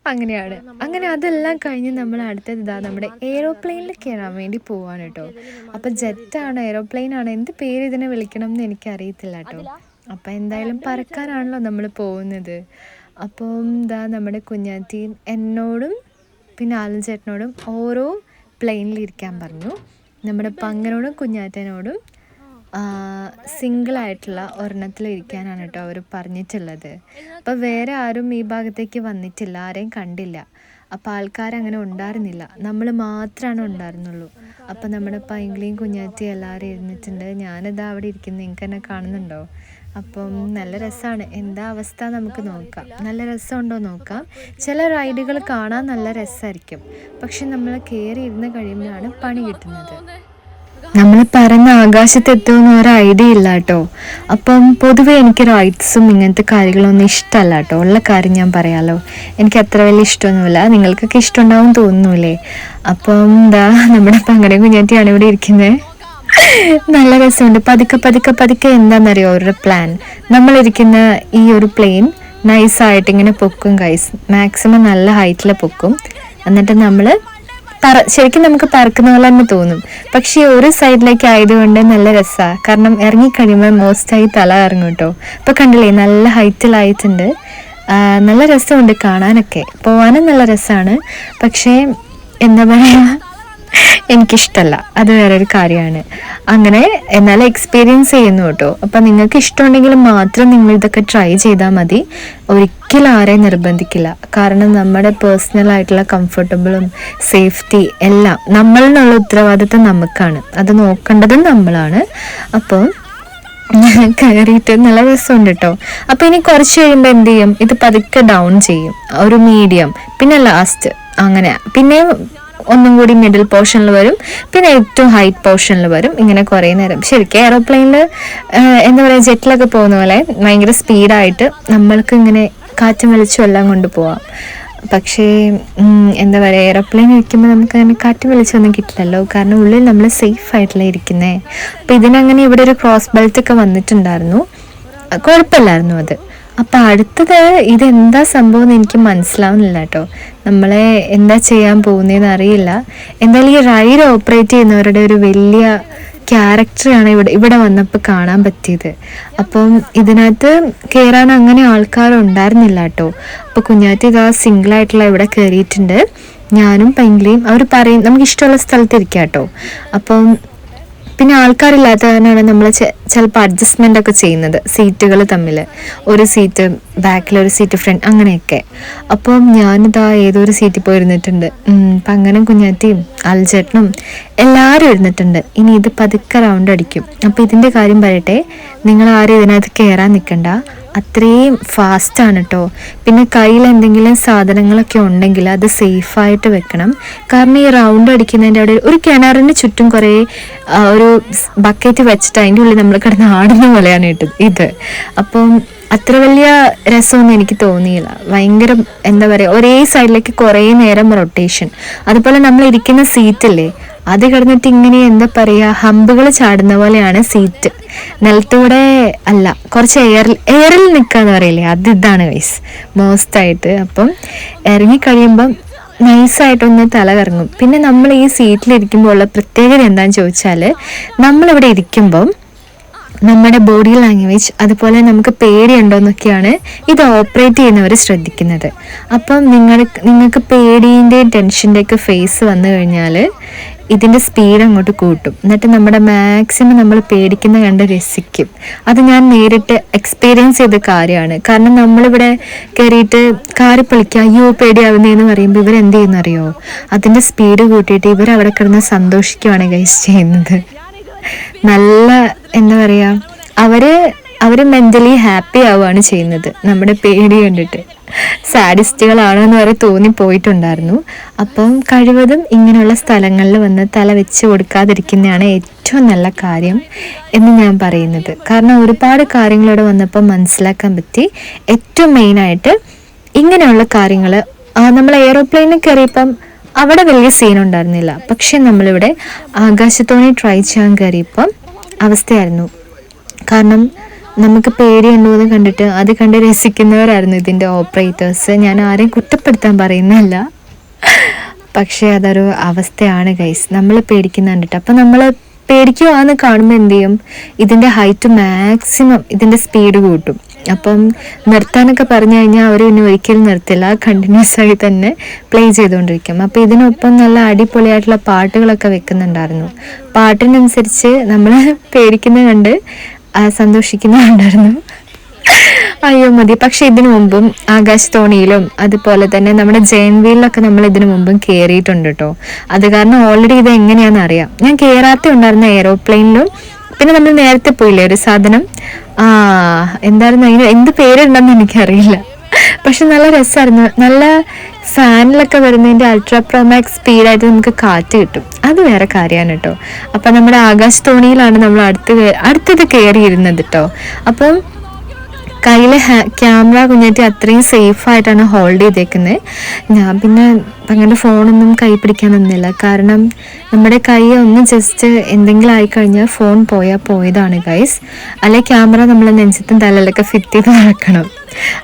അങ്ങനെയാണ്. അങ്ങനെ അതെല്ലാം കഴിഞ്ഞ് നമ്മൾ അടുത്തത് നമ്മുടെ എയ്റോപ്ലെയിനിൽ കയറാൻ വേണ്ടി പോവാണ് കേട്ടോ. അപ്പോൾ ജെറ്റാണോ എയ്റോപ്ലെയിനാണോ എന്ത് പേര് ഇതിനെ വിളിക്കണം എന്ന് എനിക്കറിയത്തില്ല കേട്ടോ. അപ്പോൾ എന്തായാലും പറക്കാനാണല്ലോ നമ്മൾ പോകുന്നത്. അപ്പം നമ്മുടെ കുഞ്ഞാറ്റിയും എന്നോടും പിന്നെ ആലൻ ചേട്ടനോടും ഓരോ പ്ലെയിനിലിരിക്കാൻ പറഞ്ഞു. നമ്മുടെ പങ്ങനോടും കുഞ്ഞാറ്റനോടും സിംഗിളായിട്ടുള്ള ഒരെണ്ണത്തിലിരിക്കാനാണ് കേട്ടോ അവർ പറഞ്ഞിട്ടുള്ളത്. അപ്പോൾ വേറെ ആരും ഈ ഭാഗത്തേക്ക് വന്നിട്ടില്ല, ആരെയും കണ്ടില്ല. അപ്പോൾ ആൾക്കാരങ്ങനെ ഉണ്ടായിരുന്നില്ല, നമ്മൾ മാത്രമാണ് ഉണ്ടായിരുന്നുള്ളൂ. അപ്പോൾ നമ്മുടെ പൈങ്കിളിയും കുഞ്ഞാറ്റിയും എല്ലാവരും ഇരുന്നിട്ടുണ്ട്. ഞാനിതാ അവിടെ ഇരിക്കുന്നത്, നിങ്ങൾക്ക് എന്നെ കാണുന്നുണ്ടോ? അപ്പം നല്ല രസമാണ്. എന്താ അവസ്ഥ നമുക്ക് നോക്കാം. നല്ല രസമുണ്ടോ നോക്കാം. ചില റൈഡുകൾ കാണാൻ നല്ല രസമായിരിക്കും, പക്ഷെ നമ്മൾ കയറി ഇരുന്ന് കഴിയുമ്പോഴാണ് പണി കിട്ടുന്നത്. നമ്മൾ പറഞ്ഞ ആകാശത്തെത്തുമെന്ന് ഒരു ഐഡിയ ഇല്ല കേട്ടോ. അപ്പം പൊതുവേ എനിക്ക് റൈഡ്സും ഇങ്ങനത്തെ കാര്യങ്ങളൊന്നും ഇഷ്ടമല്ല കേട്ടോ. ഉള്ള കാര്യം ഞാൻ പറയാമല്ലോ, എനിക്ക് അത്ര വലിയ ഇഷ്ടമൊന്നുമില്ല. നിങ്ങൾക്കൊക്കെ ഇഷ്ടമുണ്ടാവും തോന്നുന്നില്ലേ? അപ്പം നമ്മുടെ പങ്കടെ കുഞ്ഞാറ്റിയാണ് ഇവിടെ ഇരിക്കുന്നത്. നല്ല രസമുണ്ട്. പതുക്കെ പതുക്കെ പതുക്കെ എന്താണെന്നറിയോ അവരുടെ പ്ലാൻ, നമ്മളിരിക്കുന്ന ഈ ഒരു പ്ലെയിൻ നൈസായിട്ട് ഇങ്ങനെ പൊക്കും ഗൈസ്. മാക്സിമം നല്ല ഹൈറ്റിൽ പൊക്കും. എന്നിട്ട് നമ്മൾ ശരിക്കും നമുക്ക് പറക്കുന്ന പോലെ തന്നെ തോന്നും, പക്ഷേ ഒരു സൈഡിലേക്ക് ആയതുകൊണ്ട് നല്ല രസമാണ്. കാരണം ഇറങ്ങിക്കഴിയുമ്പോൾ മോസ്റ്റായി തല ഇറങ്ങും കേട്ടോ. ഇപ്പോൾ കണ്ടില്ലേ, നല്ല ഹൈറ്റിലായിട്ടുണ്ട്. നല്ല രസമുണ്ട് കാണാനൊക്കെ, പോകാനും നല്ല രസമാണ്. പക്ഷേ എന്താ പറയുക, എനിക്കിഷ്ടമല്ല, അത് വേറൊരു കാര്യമാണ്. അങ്ങനെ എന്നാലും എക്സ്പീരിയൻസ് ചെയ്യുന്നു കേട്ടോ. അപ്പം നിങ്ങൾക്ക് ഇഷ്ടമുണ്ടെങ്കിൽ മാത്രം നിങ്ങൾ ഇതൊക്കെ ട്രൈ ചെയ്താൽ മതി. ഒരിക്കലും ആരെയും നിർബന്ധിക്കില്ല. കാരണം നമ്മുടെ പേഴ്സണലായിട്ടുള്ള കംഫർട്ടബിളും സേഫ്റ്റി എല്ലാം നമ്മളിനുള്ള ഉത്തരവാദിത്വം നമുക്കാണ്, അത് നോക്കേണ്ടതും നമ്മളാണ്. അപ്പോൾ കയറിയിട്ട് നല്ല രസമുണ്ട് കേട്ടോ. അപ്പോൾ ഇനി കുറച്ച് കഴിയുമ്പോൾ എന്ത് ചെയ്യും, ഇത് പതുക്കെ ഡൗൺ ചെയ്യും, ഒരു മീഡിയം, പിന്നെ ലാസ്റ്റ്, അങ്ങനെ പിന്നെ ഒന്നും കൂടി മിഡിൽ പോർഷനിൽ വരും, പിന്നെ ഏറ്റവും ഹൈറ്റ് പോർഷനിൽ വരും. ഇങ്ങനെ കുറേ നേരം ശരിക്കും എയറോപ്ലെയിനിൽ എന്താ പറയുക, ജെറ്റിലൊക്കെ പോകുന്ന പോലെ ഭയങ്കര സ്പീഡായിട്ട് നമ്മൾക്ക് ഇങ്ങനെ കാറ്റും വെളിച്ചം എല്ലാം കൊണ്ട് പോവാം. പക്ഷേ എന്താ പറയുക, എയറോപ്ലെയിൻ ഇരിക്കുമ്പോൾ നമുക്ക് അങ്ങനെ കാറ്റും വെളിച്ചമൊന്നും കിട്ടില്ലല്ലോ, കാരണം ഉള്ളിൽ നമ്മൾ സേഫ് ആയിട്ടല്ലേ ഇരിക്കുന്നത്. അപ്പോൾ ഇതിനങ്ങനെ ഇവിടെ ഒരു ക്രോസ് ബെൽറ്റൊക്കെ വന്നിട്ടുണ്ടായിരുന്നു, കുഴപ്പമില്ലായിരുന്നു അത്. അപ്പം അടുത്തത് ഇതെന്താ സംഭവം എന്ന് എനിക്ക് മനസ്സിലാവുന്നില്ല കേട്ടോ. നമ്മളെ എന്താ ചെയ്യാൻ പോകുന്നതെന്ന് അറിയില്ല. എന്തായാലും ഈ റൈഡ് ഓപ്പറേറ്റ് ചെയ്യുന്നവരുടെ ഒരു വലിയ ക്യാരക്ടറാണ് ഇവിടെ വന്നപ്പോൾ കാണാൻ പറ്റിയത്. അപ്പം ഇതിനകത്ത് കയറാൻ അങ്ങനെ ആൾക്കാരുണ്ടായിരുന്നില്ല കേട്ടോ. അപ്പോൾ കുഞ്ഞാറ്റി ഇതാ സിംഗിളായിട്ടുള്ള ഇവിടെ കയറിയിട്ടുണ്ട്. ഞാനും പൈങ്കിളിയും അവർ പറയും നമുക്ക് ഇഷ്ടമുള്ള സ്ഥലത്ത് ഇരിക്കാം കേട്ടോ. അപ്പം പിന്നെ ആൾക്കാരില്ലാത്ത കാരണമാണ് നമ്മൾ ചിലപ്പോൾ അഡ്ജസ്റ്റ്മെൻ്റ് ഒക്കെ ചെയ്യുന്നത്, സീറ്റുകൾ തമ്മിൽ, ഒരു സീറ്റ് ബാക്കിൽ ഒരു സീറ്റ് ഫ്രണ്ട് അങ്ങനെയൊക്കെ. അപ്പം ഞാനിതാ ഏതൊരു സീറ്റിൽ പോയി ഇരുന്നിട്ടുണ്ട്. അപ്പം അങ്ങനെ കുഞ്ഞാറ്റിയും അൽചേട്ടനും എല്ലാവരും ഇരുന്നിട്ടുണ്ട്. ഇനി ഇത് പതുക്കെ റൗണ്ട് അടിക്കും. അപ്പോൾ ഇതിൻ്റെ കാര്യം പറയട്ടെ, നിങ്ങൾ ആരും ഇതിനകത്ത് കയറാൻ നിൽക്കണ്ട, അത്രയും ഫാസ്റ്റാണ് കേട്ടോ. പിന്നെ കയ്യിൽ എന്തെങ്കിലും സാധനങ്ങളൊക്കെ ഉണ്ടെങ്കിൽ അത് സേഫായിട്ട് വെക്കണം. കാരണം ഈ റൗണ്ട് അടിക്കുന്നതിൻ്റെ അവിടെ ഒരു കിണറിന് ചുറ്റും കുറേ ഒരു ബക്കറ്റ് വെച്ചിട്ട് അതിൻ്റെ ഉള്ളിൽ നമ്മൾ കിടന്ന് ആടുന്ന പോലെയാണ് ഇത്. അപ്പം അത്ര വലിയ രസമൊന്നും എനിക്ക് തോന്നിയില്ല. ഭയങ്കര എന്താ പറയുക, ഒരേ സൈഡിലേക്ക് കുറേ നേരം റൊട്ടേഷൻ. അതുപോലെ നമ്മൾ ഇരിക്കുന്ന സീറ്റില്ലേ, അത് കിടന്നിട്ട് ഇങ്ങനെ എന്താ പറയുക, ഹമ്പുകൾ ചാടുന്ന പോലെയാണ് സീറ്റ്. നിലത്തൂടെ അല്ല, കുറച്ച് എയറിൽ നിൽക്കാന്ന് പറയില്ലേ, ഇതാണ് വൈസ് മോസ്റ്റായിട്ട്. അപ്പം ഇറങ്ങിക്കഴിയുമ്പം നൈസായിട്ടൊന്ന് തല കറങ്ങും. പിന്നെ നമ്മൾ ഈ സീറ്റിലിരിക്കുമ്പോൾ ഉള്ള പ്രത്യേകത എന്താണെന്ന് ചോദിച്ചാൽ, നമ്മളിവിടെ ഇരിക്കുമ്പം നമ്മുടെ ബോഡി ലാംഗ്വേജ് അതുപോലെ നമുക്ക് പേടിയുണ്ടോ എന്നൊക്കെയാണ് ഇത് ഓപ്പറേറ്റ് ചെയ്യുന്നവർ ശ്രദ്ധിക്കുന്നത്. അപ്പം നിങ്ങൾക്ക് പേടിൻ്റെയും ടെൻഷൻ്റെയൊക്കെ ഫേസ് വന്നു കഴിഞ്ഞാൽ ഇതിൻ്റെ സ്പീഡ് അങ്ങോട്ട് കൂട്ടും. എന്നിട്ട് നമ്മുടെ മാക്സിമം നമ്മൾ പേടിക്കുന്ന കണ്ട് രസിക്കും. അത് ഞാൻ നേരിട്ട് എക്സ്പീരിയൻസ് ചെയ്ത കാര്യമാണ്. കാരണം നമ്മളിവിടെ കയറിയിട്ട് കാറി പൊളിക്കുക, അയ്യോ പേടിയാവുന്നതെന്ന് പറയുമ്പോൾ ഇവരെന്ത് ചെയ്യുന്നറിയോ, അതിൻ്റെ സ്പീഡ് കൂട്ടിയിട്ട് ഇവരവിടെ കിടന്ന് സന്തോഷിക്കുകയാണ് ഗൈസ് ചെയ്യുന്നത്. നല്ല എന്താ പറയുക, അവർ മെൻ്റലി ഹാപ്പി ആവുകയാണ് ചെയ്യുന്നത് നമ്മുടെ പേടി കണ്ടിട്ട്. സാഡിസ്റ്റുകളാണോ എന്ന് വരെ തോന്നിപ്പോയിട്ടുണ്ടായിരുന്നു. അപ്പം കഴിവതും ഇങ്ങനെയുള്ള സ്ഥലങ്ങളിൽ വന്ന് തല വെച്ച് കൊടുക്കാതിരിക്കുന്നതാണ് ഏറ്റവും നല്ല കാര്യം എന്ന് ഞാൻ പറയുന്നത്. കാരണം ഒരുപാട് കാര്യങ്ങളിവിടെ വന്നപ്പോൾ മനസ്സിലാക്കാൻ പറ്റി. ഏറ്റവും മെയിനായിട്ട് ഇങ്ങനെയുള്ള കാര്യങ്ങൾ നമ്മൾ എയറോപ്ലെയിനിൽ കയറിയപ്പം അവിടെ വലിയ സീൻ ഉണ്ടായിരുന്നില്ല. പക്ഷെ നമ്മളിവിടെ ആകാശത്തോണി ട്രൈ ചെയ്യാൻ കയറിയപ്പം അവസ്ഥയായിരുന്നു. കാരണം നമുക്ക് പേടിയുണ്ടോ എന്ന് കണ്ടിട്ട് അത് കണ്ട് രസിക്കുന്നവരായിരുന്നു ഇതിൻ്റെ ഓപ്പറേറ്റേഴ്സ്. ഞാൻ ആരെയും കുറ്റപ്പെടുത്താൻ പറയുന്നതല്ല, പക്ഷേ അതൊരു അവസ്ഥയാണ് ഗൈസ്. നമ്മൾ പേടിക്കുന്ന കണ്ടിട്ട്. അപ്പം നമ്മൾ പേടിക്കുവാന്ന് കാണുമ്പോൾ എന്ത് ചെയ്യും, ഇതിൻ്റെ ഹൈറ്റ് മാക്സിമം ഇതിൻ്റെ സ്പീഡ് കൂട്ടും. അപ്പം നിർത്താനൊക്കെ പറഞ്ഞു കഴിഞ്ഞാൽ അവർ പിന്നെ ഒരിക്കലും നിർത്തില്ല, കണ്ടിന്യൂസ് ആയി തന്നെ പ്ലേ ചെയ്തുകൊണ്ടിരിക്കും. അപ്പോൾ ഇതിനൊപ്പം നല്ല അടിപൊളിയായിട്ടുള്ള പാട്ടുകളൊക്കെ വെക്കുന്നുണ്ടായിരുന്നു. പാട്ടിനനുസരിച്ച് നമ്മൾ പേടിക്കുന്ന കണ്ട് സന്തോഷിക്കുന്നുണ്ടായിരുന്നു. അയ്യോ മതി. പക്ഷെ ഇതിനു മുമ്പും ആകാശത്തോണിയിലും അതുപോലെ തന്നെ നമ്മുടെ ജെയിൻ വീലിലൊക്കെ നമ്മൾ ഇതിനു മുമ്പും കയറിയിട്ടുണ്ട് കേട്ടോ. അത് കാരണം ഓൾറെഡി ഇത് എങ്ങനെയാണെന്ന് അറിയാം. ഞാൻ കയറാത്ത ഉണ്ടായിരുന്ന എയ്റോപ്ലെയിനിലും പിന്നെ നമ്മൾ നേരത്തെ പോയില്ലേ ഒരു സാധനം, എന്തായിരുന്നു അതിന് എന്ത് പേരുണ്ടെന്ന് എനിക്കറിയില്ല, പക്ഷെ നല്ല രസമായിരുന്നു. നല്ല ഫാനിലൊക്കെ വരുന്നതിൻ്റെ അൾട്രാ പ്രോമാക്സ് സ്പീഡായിട്ട് നമുക്ക് കാറ്റ് കിട്ടും, അത് വേറെ കാര്യമാണ് കേട്ടോ. അപ്പം നമ്മുടെ ആകാശത്തോണിയിലാണ് നമ്മൾ അടുത്തത് കയറിയിരുന്നത് കേട്ടോ. അപ്പം കയ്യിൽ ക്യാമറ കുഞ്ഞേറ്റി അത്രയും സേഫായിട്ടാണ് ഹോൾഡ് ചെയ്തേക്കുന്നത്. ഞാൻ പിന്നെ അങ്ങനെ ഫോണൊന്നും കൈ പിടിക്കാൻ നിന്നില്ല, കാരണം നമ്മുടെ കൈ ഒന്ന് ജസ്റ്റ് എന്തെങ്കിലും ആയിക്കഴിഞ്ഞാൽ ഫോൺ പോയതാണ് ഗൈസ്. അല്ലെങ്കിൽ ക്യാമറ നമ്മൾ നെഞ്ചത്തും തലയിലൊക്കെ ഫിറ്റ് ചെയ്ത് നടക്കണം.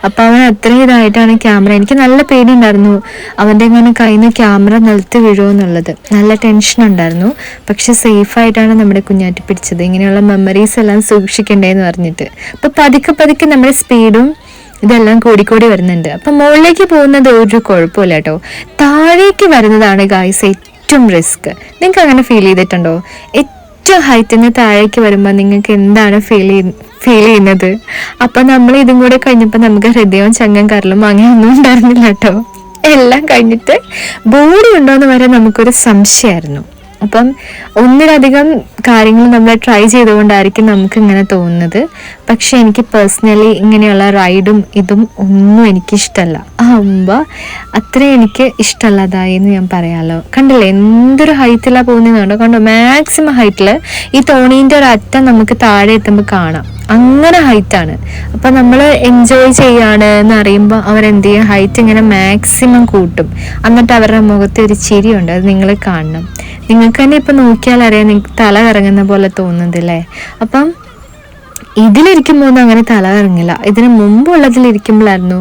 അപ്പം അവൻ അത്രയും ഇതായിട്ടാണ് ക്യാമറ. എനിക്ക് നല്ല പേടിയുണ്ടായിരുന്നു അവൻ്റെ എങ്ങനെ കയ്യിൽ നിന്ന് ക്യാമറ നിലത്ത് വീഴുമോ എന്നുള്ളത്, നല്ല ടെൻഷൻ ഉണ്ടായിരുന്നു. പക്ഷെ സേഫായിട്ടാണ് നമ്മുടെ കുഞ്ഞാറ്റി പിടിച്ചത്. ഇങ്ങനെയുള്ള മെമ്മറീസ് എല്ലാം സൂക്ഷിക്കണ്ടേന്ന് പറഞ്ഞിട്ട്. അപ്പം പതുക്കെ നമ്മുടെ സ്പീഡും ഇതെല്ലാം കൂടിക്കൂടി വരുന്നുണ്ട്. അപ്പം മുകളിലേക്ക് പോകുന്നത് ഒരു കുഴപ്പമില്ല കേട്ടോ. താഴേക്ക് വരുന്നതാണ് ഗായ്സ് ഏറ്റവും റിസ്ക്. നിങ്ങൾക്ക് അങ്ങനെ ഫീൽ ചെയ്തിട്ടുണ്ടോ? ഏറ്റവും ഹൈറ്റിൽ നിന്ന് താഴേക്ക് വരുമ്പോൾ നിങ്ങൾക്ക് എന്താണ് ഫീൽ ചെയ്യുന്നത്? അപ്പം നമ്മൾ ഇതും കൂടെ കഴിഞ്ഞപ്പോൾ നമുക്ക് ഹൃദയവും ചങ്ങം കരലും അങ്ങനെയൊന്നും ഉണ്ടായിരുന്നില്ല കേട്ടോ. എല്ലാം കഴിഞ്ഞിട്ട് ബോഡി ഉണ്ടോയെന്ന് വരെ നമുക്കൊരു സംശയമായിരുന്നു. അപ്പം ഒന്നിലധികം കാര്യങ്ങൾ നമ്മൾ ട്രൈ ചെയ്തുകൊണ്ടായിരിക്കും നമുക്ക് ഇങ്ങനെ തോന്നുന്നത്. പക്ഷെ എനിക്ക് പേഴ്സണലി ഇങ്ങനെയുള്ള റൈഡും ഇതും ഒന്നും എനിക്കിഷ്ടമല്ല. അത്രയും എനിക്ക് ഇഷ്ടമല്ലാതായി എന്ന് ഞാൻ പറയാമല്ലോ. കണ്ടില്ലേ എന്തൊരു ഹൈറ്റിലാണ് പോകുന്നതെന്നുണ്ടോ? കണ്ടോ മാക്സിമം ഹൈറ്റിൽ ഈ തോണീൻ്റെ ഒരു അറ്റം നമുക്ക് താഴെ എത്തുമ്പോൾ കാണാം, അങ്ങനെ ഹൈറ്റാണ്. അപ്പം നമ്മൾ എൻജോയ് ചെയ്യാണ് എന്ന് അറിയുമ്പോൾ അവരെന്ത് ചെയ്യും, ഹൈറ്റ് ഇങ്ങനെ മാക്സിമം കൂട്ടും. എന്നിട്ട് അവരുടെ മുഖത്ത് ഒരു ചിരിയുണ്ട്, അത് നിങ്ങൾ കാണണം. നിങ്ങൾക്ക് തന്നെ ഇപ്പം നോക്കിയാൽ അറിയാം, നിങ്ങൾക്ക് തല കറങ്ങുന്ന പോലെ തോന്നുന്നതല്ലേ. അപ്പം ഇതിലിരിക്കുമ്പോൾ ഒന്നും അങ്ങനെ തല കറങ്ങില്ല. ഇതിന് മുമ്പുള്ളതിലിരിക്കുമ്പോഴായിരുന്നു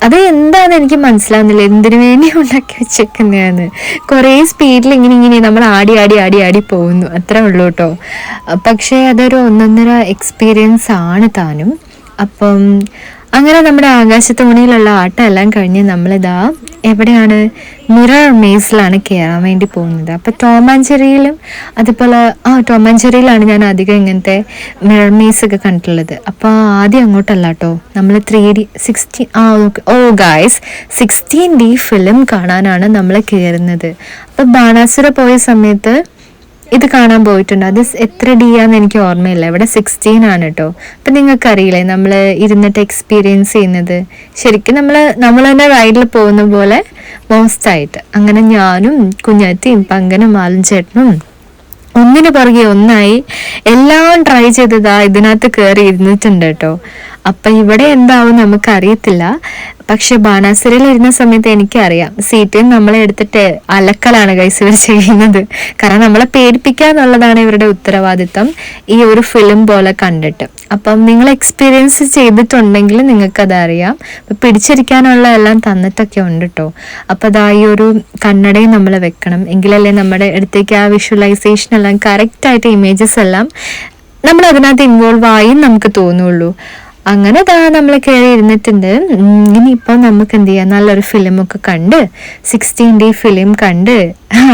അത് എന്താണെന്ന് എനിക്ക് മനസ്സിലാവുന്നില്ല, എന്തിനു വേണ്ടി ഉണ്ടാക്കി വെച്ചേക്കുന്നതാണ്. കുറേ സ്പീഡിൽ ഇങ്ങനെ നമ്മൾ ആടി പോകുന്നു, അത്രേ ഉള്ളൂ കേട്ടോ. പക്ഷേ അതൊരു ഒന്നൊന്നര എക്സ്പീരിയൻസ് ആണ് താനും. അപ്പം അങ്ങനെ നമ്മുടെ ആകാശത്തോണിയിലുള്ള ആട്ടം എല്ലാം കഴിഞ്ഞ് നമ്മളിതാ എവിടെയാണ്, മിറർ മേസിലാണ് കയറാൻ വേണ്ടി പോകുന്നത്. അപ്പോൾ ടോം ആൻഡ് ജെറിയിലും അതുപോലെ ടോം ആൻഡ് ജെറിയിലാണ് ഞാൻ അധികം ഇങ്ങനത്തെ മിറർ മേസൊക്കെ കണ്ടിട്ടുള്ളത്. അപ്പോൾ ആദ്യം അങ്ങോട്ടല്ല കേട്ടോ, നമ്മൾ 3D 16D ഫിലിം കാണാനാണ് നമ്മൾ കയറുന്നത്. അപ്പോൾ ബാണാസുര പോയ സമയത്ത് ഇത് കാണാൻ പോയിട്ടുണ്ട്. അത് എത്ര D ആണെന്ന് എനിക്ക് ഓർമ്മയില്ല. ഇവിടെ 16 ആണ് കേട്ടോ. അപ്പം നിങ്ങൾക്കറിയില്ലേ നമ്മൾ ഇരുന്നിട്ട് എക്സ്പീരിയൻസ് ചെയ്യുന്നത്, ശരിക്കും നമ്മൾ തന്നെ റൈഡിൽ പോകുന്ന പോലെ മോസ്റ്റായിട്ട്. അങ്ങനെ ഞാനും കുഞ്ഞാറ്റിയും പങ്കനും മാലും ചേട്ടനും ഒന്നിനു പുറകെ ഒന്നായി എല്ലാം ട്രൈ ചെയ്തതാ ഇതിനകത്ത് കയറി ഇരുന്നിട്ടുണ്ട് കേട്ടോ. അപ്പം ഇവിടെ എന്താവും നമുക്കറിയത്തില്ല. പക്ഷെ ബാണാസുരയിൽ ഇരുന്ന സമയത്ത് എനിക്കറിയാം, സീറ്റിൽ നമ്മളെ എടുത്തിട്ട് അലക്കലാണ് ഗൈസ് ഇവർ ചെയ്യുന്നത്. കാരണം നമ്മളെ പേടിപ്പിക്കുക എന്നുള്ളതാണ് ഇവരുടെ ഉത്തരവാദിത്തം ഈ ഒരു ഫിലിം പോലെ കണ്ടിട്ട്. അപ്പം നിങ്ങൾ എക്സ്പീരിയൻസ് ചെയ്തിട്ടുണ്ടെങ്കിൽ നിങ്ങൾക്കതറിയാം. അപ്പം പിടിച്ചിരിക്കാനുള്ള എല്ലാം തന്നിട്ടൊക്കെ ഉണ്ട് കേട്ടോ. അപ്പം അതാ ഈ ഒരു കണ്ണടയും നമ്മൾ വെക്കണം, എങ്കിലല്ലേ നമ്മുടെ അടുത്തേക്ക് ആ വിഷ്വലൈസേഷൻ എല്ലാം കറക്റ്റായിട്ട് ഇമേജസ് എല്ലാം നമ്മൾ അതിനകത്ത് ഇൻവോൾവ് ആയി നമുക്ക് തോന്നുള്ളൂ. അങ്ങനെ നമ്മൾ കയറി ഇരുന്നിട്ടുണ്ട്. ഇനിയിപ്പോൾ നമുക്ക് എന്ത് ചെയ്യാം, നല്ലൊരു ഫിലിമൊക്കെ കണ്ട് 16D ഫിലിം കണ്ട്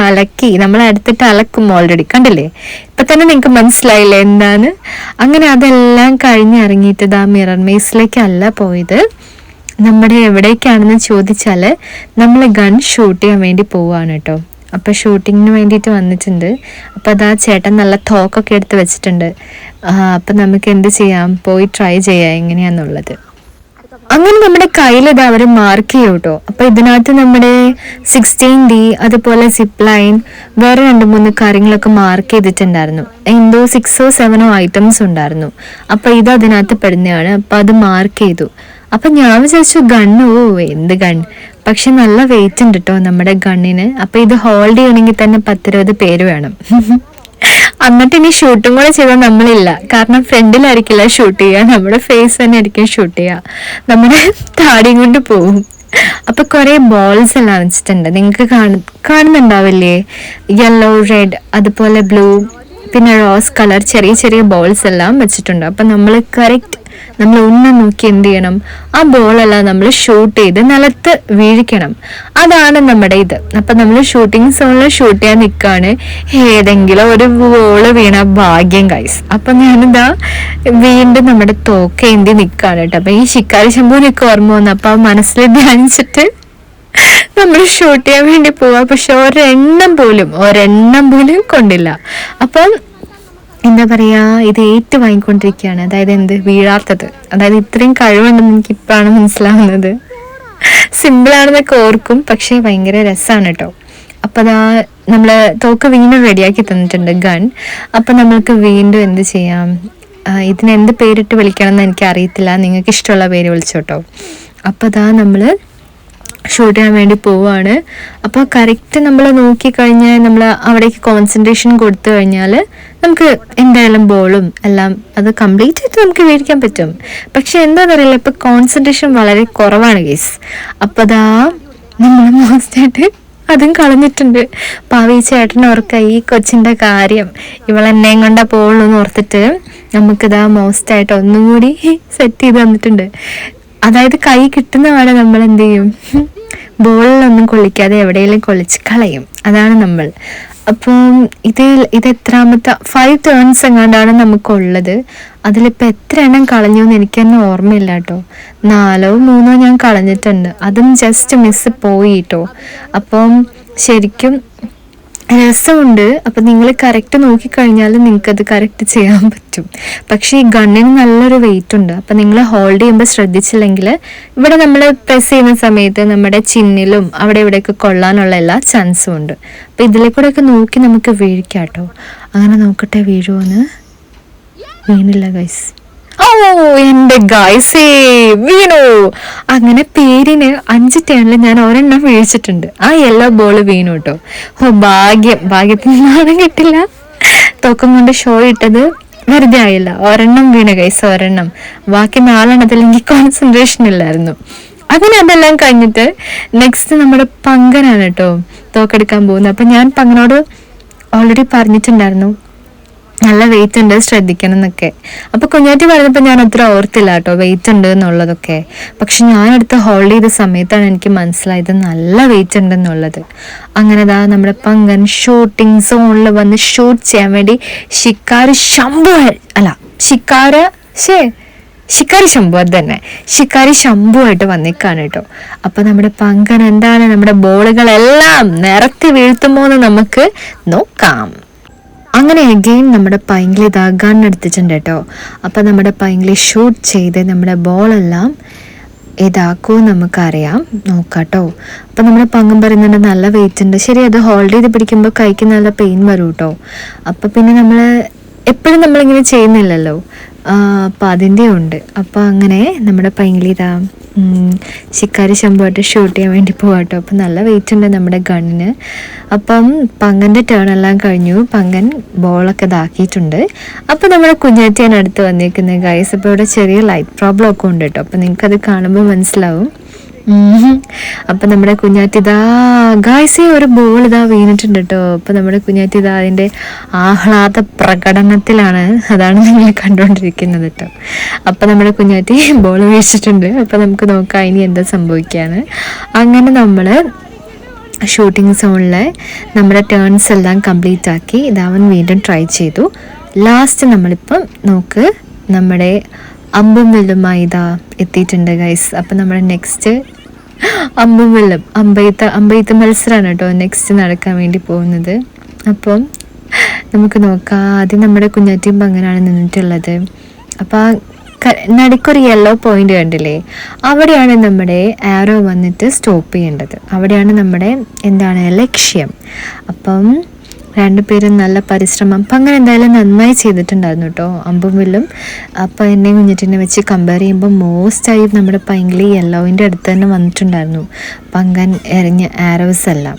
അലക്കി നമ്മൾ എടുത്തിട്ട് അലക്കും. ഓൾറെഡി കണ്ടില്ലേ, ഇപ്പം തന്നെ നിങ്ങൾക്ക് മനസ്സിലായില്ലേ എന്താണ്. അങ്ങനെ അതെല്ലാം കഴിഞ്ഞിറങ്ങിയിട്ട് മിറർ മേസിലേക്കല്ല പോയത്. നമ്മുടെ എവിടേക്കാണെന്ന് ചോദിച്ചാൽ നമ്മൾ ഗൺ ഷൂട്ട് ചെയ്യാൻ വേണ്ടി പോവാണ് കേട്ടോ. അപ്പോൾ ഷൂട്ടിങ്ങിന് വേണ്ടിയിട്ട് വന്നിട്ടുണ്ട്. അപ്പോൾ അതാ ചേട്ടൻ നല്ല തോക്കൊക്കെ എടുത്ത് വെച്ചിട്ടുണ്ട്. അപ്പം നമുക്ക് എന്ത് ചെയ്യാം, പോയി ട്രൈ ചെയ്യാം എങ്ങനെയാന്നുള്ളത്. അങ്ങനെ നമ്മുടെ കയ്യിലിത് അവർ മാർക്ക് ചെയ്യും കേട്ടോ. അപ്പോൾ ഇതിനകത്ത് നമ്മുടെ 16D അതുപോലെ സിപ്പ് ലൈൻ വേറെ 2-3 കാര്യങ്ങളൊക്കെ മാർക്ക് ചെയ്തിട്ടുണ്ടായിരുന്നു. എന്തോ 6 or 7 ഐറ്റംസ് ഉണ്ടായിരുന്നു. അപ്പോൾ ഇത് അതിനകത്ത് പെടുന്നതാണ്. അപ്പോൾ അത് മാർക്ക് ചെയ്തു. അപ്പം ഞാൻ വിചാരിച്ചു ഗണ്ണ്, എന്ത് ഗൺ, പക്ഷെ നല്ല വെയിറ്റ് ഉണ്ട് കേട്ടോ നമ്മുടെ ഗണ്ണിന്. അപ്പം ഇത് ഹോൾഡ് ചെയ്യണമെങ്കിൽ തന്നെ 10-20 പേര് വേണം. എന്നിട്ട് ഇനി ഷൂട്ടും കൂടെ ചെയ്താൽ നമ്മളില്ല, കാരണം ഫ്രണ്ടിലായിരിക്കില്ല ഷൂട്ട് ചെയ്യുക, നമ്മുടെ ഫേസ് തന്നെ ആയിരിക്കും ഷൂട്ട് ചെയ്യുക, നമ്മുടെ താടിയും കൊണ്ട് പോകും. അപ്പം കുറേ ബോൾസ് എല്ലാം വെച്ചിട്ടുണ്ട്, നിങ്ങൾക്ക് കാണുന്നുണ്ടാവില്ലേ, യെല്ലോ, റെഡ്, അതുപോലെ ബ്ലൂ, പിന്നെ റോസ് കളർ ചെറിയ ബോൾസ് എല്ലാം വെച്ചിട്ടുണ്ട്. അപ്പം നമ്മൾ കറക്റ്റ് നമ്മൾ ഉന്നം നോക്കി എന്ത് ചെയ്യണം, ആ ബോളെല്ലാം നമ്മൾ ഷൂട്ട് ചെയ്ത് നിലത്ത് വീഴിക്കണം. അതാണ് നമ്മുടെ ഇത്. അപ്പൊ നമ്മൾ ഷൂട്ടിംഗ് സോണിൽ ഷൂട്ട് ചെയ്യാൻ നിൽക്കാണ്, ഏതെങ്കിലും ഒരു ബോള് വീണ ഭാഗ്യം ഗൈസ്. അപ്പൊ ഞാനിതാ വീണ്ടും നമ്മുടെ തോക്കേന്തി നിൽക്കാണ് കേട്ടോ. അപ്പൊ ഈ ശിക്കാരി ശംഭുവിനൊക്കെ ഓർമ്മ വന്നു. അപ്പൊ മനസ്സിൽ ധ്യാനിച്ചിട്ട് നമ്മൾ ഷൂട്ട് ചെയ്യാൻ വേണ്ടി പോവാ. പക്ഷെ ഒരെണ്ണം പോലും കൊണ്ടില്ല. അപ്പം എന്താ പറയാ, ഇത് ഏറ്റു വാങ്ങിക്കൊണ്ടിരിക്കുകയാണ്. അതായത് എന്ത് വീഴാത്തത്, അതായത് ഇത്രയും കഴിവുണ്ടെന്ന് എനിക്ക് ഇപ്പോഴാണ് മനസ്സിലാവുന്നത്. സിമ്പിളാണെന്നൊക്കെ ഓർക്കും, പക്ഷെ ഭയങ്കര രസമാണ് കേട്ടോ. അപ്പം അതാ നമ്മള് തോക്ക് വീണ്ടും റെഡിയാക്കി തന്നിട്ടുണ്ട്, ഗൺ. അപ്പം നമ്മൾക്ക് വീണ്ടും എന്ത് ചെയ്യാം, ഇതിന് എന്ത് പേരിട്ട് വിളിക്കണം എന്ന് എനിക്ക് അറിയത്തില്ല, നിങ്ങൾക്ക് ഇഷ്ടമുള്ള പേര് വിളിച്ചോട്ടോ. അപ്പം അതാ നമ്മൾ ഷൂട്ട് ചെയ്യാൻ വേണ്ടി പോവാണ്. അപ്പോൾ കറക്റ്റ് നമ്മൾ നോക്കിക്കഴിഞ്ഞാൽ നമ്മൾ അവിടേക്ക് കോൺസെൻട്രേഷൻ കൊടുത്തു കഴിഞ്ഞാൽ നമുക്ക് എന്തായാലും ബോളും എല്ലാം അത് കംപ്ലീറ്റ് ആയിട്ട് നമുക്ക് മേടിക്കാൻ പറ്റും. പക്ഷെ എന്താണെന്നറിയില്ല, ഇപ്പം കോൺസെൻട്രേഷൻ വളരെ കുറവാണ് ഗൈസ്. അപ്പോൾ അതാ നമ്മൾ മോസ്റ്റായിട്ട് അതും കളഞ്ഞിട്ടുണ്ട്. പാവി ചേട്ടൻ ഓർക്ക ഈ കൊച്ചിൻ്റെ കാര്യം, ഇവളെന്നെയും കൊണ്ടാ പോവുള്ളൂ എന്ന് ഓർത്തിട്ട് നമുക്കിതാ മോസ്റ്റായിട്ട് ഒന്നും കൂടി സെറ്റ് ചെയ്ത് തന്നിട്ടുണ്ട്. അതായത് കൈ കിട്ടുന്ന പാടെ നമ്മൾ എന്ത് ചെയ്യും, ബോളിലൊന്നും കൊള്ളിക്കാതെ എവിടെയെങ്കിലും കൊള്ളിച്ച് കളയും. അതാണ് നമ്മൾ. അപ്പം ഇത് എത്രാമത്തെ 5 ടേൺസ് എങ്ങാണ്ടാണ് നമുക്കുള്ളത്. അതിലിപ്പോൾ എത്ര എണ്ണം കളഞ്ഞു എന്ന് എനിക്ക് തന്നെ ഓർമ്മയില്ല കേട്ടോ. 4 or 3 ഞാൻ കളഞ്ഞിട്ടുണ്ട്. അതും ജസ്റ്റ് മിസ് പോയി കേട്ടോ. അപ്പം ശരിക്കും രസമുണ്ട്. അപ്പം നിങ്ങൾ കറക്റ്റ് നോക്കിക്കഴിഞ്ഞാൽ നിങ്ങൾക്കത് കറക്റ്റ് ചെയ്യാൻ പറ്റും. പക്ഷേ ഈ ഗണ്ണിന് നല്ലൊരു വെയിറ്റ് ഉണ്ട്. അപ്പം നിങ്ങൾ ഹോൾഡ് ചെയ്യുമ്പോൾ ശ്രദ്ധിച്ചില്ലെങ്കിൽ ഇവിടെ നമ്മൾ പ്രസ് ചെയ്യുന്ന സമയത്ത് നമ്മുടെ ചിന്നിലും അവിടെ ഇവിടെയൊക്കെ കൊള്ളാനുള്ള എല്ലാ ചാൻസും ഉണ്ട്. അപ്പം ഇതിലെ കൂടെയൊക്കെ നോക്കി നമുക്ക് വീഴിക്കാം കേട്ടോ. അങ്ങനെ നോക്കട്ടെ വീഴുമോന്ന്. വീണില്ല ഗൈസ്. ഓ എൻ്റെ ഗൈസേ വീണു. അങ്ങനെ പേരിന് 5 ടേണിൽ ഞാൻ ഒരെണ്ണം വീഴിച്ചിട്ടുണ്ട്. ആ യെല്ലോ ബോള് വീണു കേട്ടോ. ഭാഗ്യത്തിന് നാണം കിട്ടില്ല. തോക്കം കൊണ്ട് ഷോ ഇട്ടത് വെറുതെ ആയില്ല. ഒരെണ്ണം വീണു ഗൈസ്, ഒരെണ്ണം. ബാക്കി 4 എണ്ണത്തിൽ എനിക്ക് കോൺസെൻട്രേഷൻ ഇല്ലായിരുന്നു. അങ്ങനെ അതെല്ലാം കഴിഞ്ഞിട്ട് നെക്സ്റ്റ് നമ്മുടെ പങ്കനാണ് കേട്ടോ തോക്കെടുക്കാൻ പോകുന്നത്. അപ്പം ഞാൻ പങ്കനോട് ഓൾറെഡി പറഞ്ഞിട്ടുണ്ടായിരുന്നു നല്ല വെയിറ്റ് ഉണ്ട് ശ്രദ്ധിക്കണം എന്നൊക്കെ. അപ്പോൾ കുഞ്ഞാറ്റി പറഞ്ഞപ്പോൾ ഞാൻ അത്ര ഓർത്തില്ല കേട്ടോ വെയിറ്റ് ഉണ്ട് എന്നുള്ളതൊക്കെ. പക്ഷെ ഞാനെടുത്ത് ഹോൾഡ് ചെയ്ത സമയത്താണ് എനിക്ക് മനസ്സിലായത് നല്ല വെയിറ്റ് ഉണ്ടെന്നുള്ളത്. അങ്ങനെ ദാ നമ്മുടെ പങ്കൻ ഷൂട്ടിംഗ് സോണിൽ വന്ന് ഷൂട്ട് ചെയ്യാൻ വേണ്ടി ശിക്കാരി ശംഭു അത് തന്നെ ശിക്കാരി ശംഭുവായിട്ട് വന്നിക്കാണ് കേട്ടോ. അപ്പൊ നമ്മുടെ പങ്കൻ എന്താണ് നമ്മുടെ ബോളുകളെല്ലാം നിരത്തി വീഴ്ത്തുമോ എന്ന് നമുക്ക് നോക്കാം. അങ്ങനെ അഗെയിൻ നമ്മുടെ പൈങ്കിളി ഇതാ ഗൺ എടുത്തിട്ടുണ്ട് കേട്ടോ. അപ്പം നമ്മുടെ പൈങ്കിളി ഷൂട്ട് ചെയ്ത് നമ്മുടെ ബോളെല്ലാം ഇതാക്കും നമുക്കറിയാം. നോക്കാട്ടോ. അപ്പം നമ്മുടെ പങ്കം പറയുന്നുണ്ട് നല്ല വെയിറ്റ് ഉണ്ട്. ശരി, അത് ഹോൾഡ് ചെയ്ത് പിടിക്കുമ്പോൾ കൈക്ക് നല്ല പെയിൻ വരും കേട്ടോ. അപ്പം പിന്നെ നമ്മൾ എപ്പോഴും നമ്മളിങ്ങനെ ചെയ്യുന്നില്ലല്ലോ, അപ്പം അതിൻ്റെ ഉണ്ട്. അപ്പം അങ്ങനെ നമ്മുടെ പൈങ്കിളി ഇതാ ശിക്കാരി ശംഭുവായിട്ട് ഷൂട്ട് ചെയ്യാൻ വേണ്ടി പോവാട്ടോ. അപ്പം നല്ല വെയിറ്റ് ഉണ്ട് നമ്മുടെ ഗണ്ണിന്. അപ്പം പങ്കൻ്റെ ടേൺ എല്ലാം കഴിഞ്ഞു. പങ്കൻ ബോളൊക്കെ ഇതാക്കിയിട്ടുണ്ട്. അപ്പം നമ്മുടെ കുഞ്ഞാറ്റിയാണ് അടുത്ത് വന്നിരിക്കുന്നത് ഗൈസ്. അപ്പോൾ ഇവിടെ ചെറിയ ലൈറ്റ് പ്രോബ്ലം ഒക്കെ ഉണ്ട് കേട്ടോ. അപ്പം നിങ്ങൾക്കത് കാണുമ്പോൾ മനസ്സിലാവും. അപ്പം നമ്മുടെ കുഞ്ഞാറ്റി ഇതാ ഗൈസ് ഒരു ബോൾ ഇതാ വീണിട്ടുണ്ട് കേട്ടോ. അപ്പം നമ്മുടെ കുഞ്ഞാറ്റി ഇതാ അതിൻ്റെ ആഹ്ലാദ പ്രകടനത്തിലാണ്, അതാണ് നിങ്ങൾ കണ്ടുകൊണ്ടിരിക്കുന്നത് കേട്ടോ. അപ്പം നമ്മുടെ കുഞ്ഞാറ്റി ബോൾ വീഴ്ചിട്ടുണ്ട്. അപ്പം നമുക്ക് നോക്കാം ഇനി എന്താ സംഭവിക്കുകയാണ്. അങ്ങനെ നമ്മൾ ഷൂട്ടിംഗ് സോണിലെ നമ്മുടെ ടേൺസ് എല്ലാം കംപ്ലീറ്റ് ആക്കി ഇതാവൻ വീണ്ടും ട്രൈ ചെയ്തു. ലാസ്റ്റ് നമ്മളിപ്പം നോക്ക് നമ്മുടെ അമ്പും വില്ലുമായി ഇതാ എത്തിയിട്ടുണ്ട് ഗൈസ്. അപ്പം നമ്മുടെ നെക്സ്റ്റ് അമ്പും വില്ലും അമ്പെയ്ത്ത് മത്സരമാണ് കേട്ടോ നെക്സ്റ്റ് നടക്കാൻ വേണ്ടി പോകുന്നത്. അപ്പം നമുക്ക് നോക്കാം. ആദ്യം നമ്മുടെ കുഞ്ഞാറ്റിയും പങ്കനാണ് നിന്നിട്ടുള്ളത്. അപ്പം നടുക്കൊരു യെല്ലോ പോയിന്റ് കണ്ടില്ലേ, അവിടെയാണ് നമ്മുടെ ആരോ വന്നിട്ട് സ്റ്റോപ്പ് ചെയ്യേണ്ടത്. അവിടെയാണ് നമ്മുടെ എന്താണ് ലക്ഷ്യം. അപ്പം 2 പേരും നല്ല പരിശ്രമം. അപ്പം അങ്ങനെ എന്തായാലും നന്നായി ചെയ്തിട്ടുണ്ടായിരുന്നു കേട്ടോ അമ്പും വില്ലും. അപ്പോൾ എന്നെ കുഞ്ഞിട്ടിനെ വെച്ച് കമ്പയർ ചെയ്യുമ്പോൾ മോസ്റ്റായി നമ്മുടെ പൈങ്കിളി യെല്ലോവിൻ്റെ അടുത്ത് തന്നെ വന്നിട്ടുണ്ടായിരുന്നു പങ്കൻ എറിഞ്ഞ ആരോസ് എല്ലാം.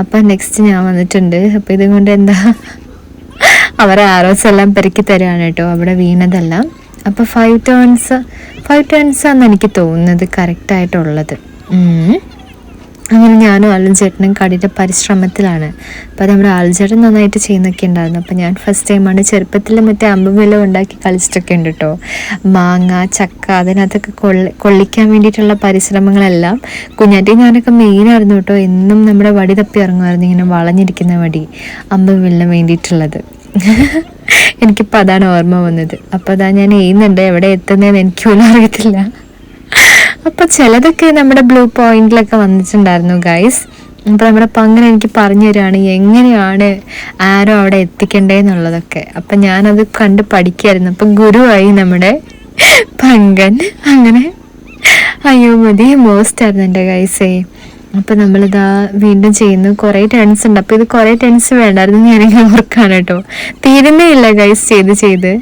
അപ്പം നെക്സ്റ്റ് ഞാൻ വന്നിട്ടുണ്ട്. അപ്പോൾ ഇതും കൊണ്ട് എന്താ അവരെ ആരോസ് എല്ലാം പെരുക്കി തരികയാണ് കേട്ടോ അവിടെ വീണതെല്ലാം. അപ്പോൾ 5 ടേൺസ് ആണെന്ന് എനിക്ക് തോന്നുന്നത് കറക്റ്റായിട്ടുള്ളത്. അങ്ങനെ ഞാനും ആലഞ്ചേട്ടനും കടിയുടെ പരിശ്രമത്തിലാണ്. അപ്പോൾ നമ്മുടെ ആലഞ്ചേട്ടൻ നന്നായിട്ട് ചെയ്യുന്നൊക്കെ ഉണ്ടായിരുന്നു. അപ്പോൾ ഞാൻ ഫസ്റ്റ് ടൈമാണ് ചെറുപ്പത്തിൽ മറ്റേ അമ്പുമെല്ലാം ഉണ്ടാക്കി കളിച്ചിട്ടൊക്കെ ഉണ്ട് കേട്ടോ. മാങ്ങ, ചക്ക, അതിനകത്തൊക്കെ കൊള്ളിക്കാൻ വേണ്ടിയിട്ടുള്ള പരിശ്രമങ്ങളെല്ലാം കുഞ്ഞാറ്റി ഞാനൊക്കെ മെയിനായിരുന്നു കേട്ടോ. എന്നും നമ്മുടെ വടി തപ്പി ഇറങ്ങുമായിരുന്നു, ഇങ്ങനെ വളഞ്ഞിരിക്കുന്ന വടി അമ്പുമെല്ലാം വേണ്ടിയിട്ടുള്ളത്. എനിക്കിപ്പോൾ അതാണ് ഓർമ്മ വന്നത്. അപ്പോൾ അതാ ഞാൻ ചെയ്യുന്നുണ്ട്, എവിടെ എത്തുന്നതെന്ന് എനിക്ക് പോലും അറിയത്തില്ല. അപ്പോൾ ചിലതൊക്കെ നമ്മുടെ ബ്ലൂ പോയിന്റിലൊക്കെ വന്നിട്ടുണ്ടായിരുന്നു ഗൈസ്. അപ്പോൾ നമ്മുടെ പങ്കൻ എനിക്ക് പറഞ്ഞു തരികയാണ് എങ്ങനെയാണ് ആരോ അവിടെ എത്തിക്കണ്ടേന്നുള്ളതൊക്കെ. അപ്പം ഞാനത് കണ്ട് പഠിക്കായിരുന്നു. അപ്പം ഗുരുവായി നമ്മുടെ പങ്കൻ. അങ്ങനെ അയ്യോ മതി മോസ്റ്റ് ആയിരുന്നു എൻ്റെ ഗൈസേ. അപ്പം നമ്മളിതാ വീണ്ടും ചെയ്യുന്നു. കുറേ ടെൻസ് ഉണ്ട്. അപ്പോൾ ഇത് കുറേ ടെൻസ് വേണ്ടായിരുന്നു ഞാനിങ്ങനെ ഓർക്കാണ് കേട്ടോ. തീരുന്നേ ഇല്ല ഗൈസ് ചെയ്ത്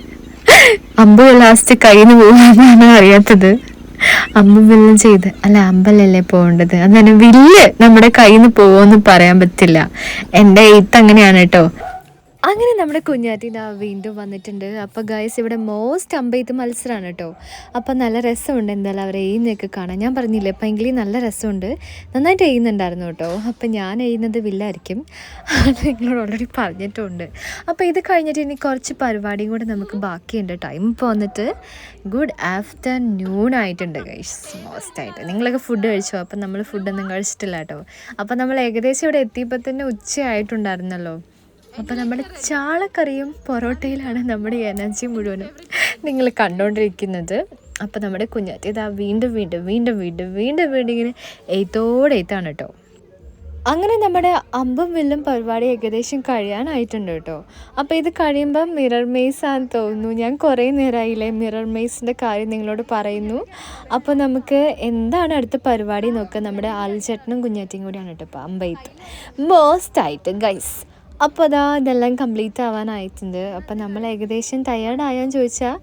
അമ്പ് ലാസ്റ്റ് കയ്യിൽ നിന്ന് പോകുമെന്നാണ് അറിയാത്തത്. അമ്പെല്ലാം ചെയ്ത് അല്ല അമ്പലല്ലേ പോകേണ്ടത്, അങ്ങനെ വില്ല് നമ്മുടെ കയ്യിൽ നിന്ന് പോകുമെന്ന് പറയാൻ പറ്റില്ല. എൻ്റെ എയ്ത്ത് അങ്ങനെയാണ് കേട്ടോ. അങ്ങനെ നമ്മുടെ കുഞ്ഞാറ്റി വീണ്ടും വന്നിട്ടുണ്ട്. അപ്പോൾ ഗൈസ് ഇവിടെ മോസ്റ്റ് അമ്പെയ്ത്ത് മത്സരമാണ് കേട്ടോ. അപ്പോൾ നല്ല രസമുണ്ട് എന്തായാലും അവർ എഴുന്നൊക്കെ കാണാൻ. ഞാൻ പറഞ്ഞില്ലേ ഭയങ്കര നല്ല രസമുണ്ട്, നന്നായിട്ട് എഴുന്നുണ്ടായിരുന്നു കേട്ടോ. അപ്പം ഞാൻ എഴുന്നത് വില്ലായിരിക്കും, അത് നിങ്ങളോട് ഓൾറെഡി പറഞ്ഞിട്ടുണ്ട്. അപ്പോൾ ഇത് കഴിഞ്ഞിട്ട് ഇനി കുറച്ച് പരിപാടിയും കൂടെ നമുക്ക് ബാക്കിയുണ്ട്. ടൈം ഇപ്പോൾ വന്നിട്ട് ഗുഡ് ആഫ്റ്റർനൂൺ ആയിട്ടുണ്ട് ഗൈസ്. മോസ്റ്റായിട്ട് നിങ്ങളൊക്കെ ഫുഡ് കഴിച്ചോ? അപ്പം നമ്മൾ ഫുഡൊന്നും കഴിച്ചിട്ടില്ല കേട്ടോ. അപ്പോൾ നമ്മൾ ഏകദേശം ഇവിടെ എത്തിയപ്പോൾ തന്നെ ഉച്ചയായിട്ടുണ്ടായിരുന്നല്ലോ. അപ്പോൾ നമ്മുടെ ചാളക്കറിയും പൊറോട്ടയിലാണ് നമ്മുടെ എനർജി മുഴുവനും നിങ്ങൾ കണ്ടുകൊണ്ടിരിക്കുന്നത്. അപ്പോൾ നമ്മുടെ കുഞ്ഞാറ്റി ഇതാ വീണ്ടും ഇങ്ങനെ എയ്ത്താണ് കേട്ടോ. അങ്ങനെ നമ്മുടെ അമ്പും വില്ലും പരിപാടി ഏകദേശം കഴിയാനായിട്ടുണ്ട് കേട്ടോ. അപ്പോൾ ഇത് കഴിയുമ്പോൾ മിറർ മെയ്സ് ആണെന്ന് തോന്നുന്നു. ഞാൻ കുറേ നേരമായില്ലേ മിറർ മെയ്സിൻ്റെ കാര്യം നിങ്ങളോട് പറയുന്നു. അപ്പോൾ നമുക്ക് എന്താണ് അടുത്ത പരിപാടി നോക്കുക. നമ്മുടെ ആൽച്ചേട്ടനും കുഞ്ഞാറ്റിയും കൂടിയാണ് കേട്ടോ ഇപ്പോൾ അമ്പെയ്ത്ത് മോസ്റ്റായിട്ട് ഗൈസ്. അപ്പോൾ അതാ ഇതെല്ലാം കംപ്ലീറ്റ് ആവാനായിട്ടുണ്ട്. അപ്പം നമ്മൾ ഏകദേശം ടയേർഡായാന്ന് ചോദിച്ചാൽ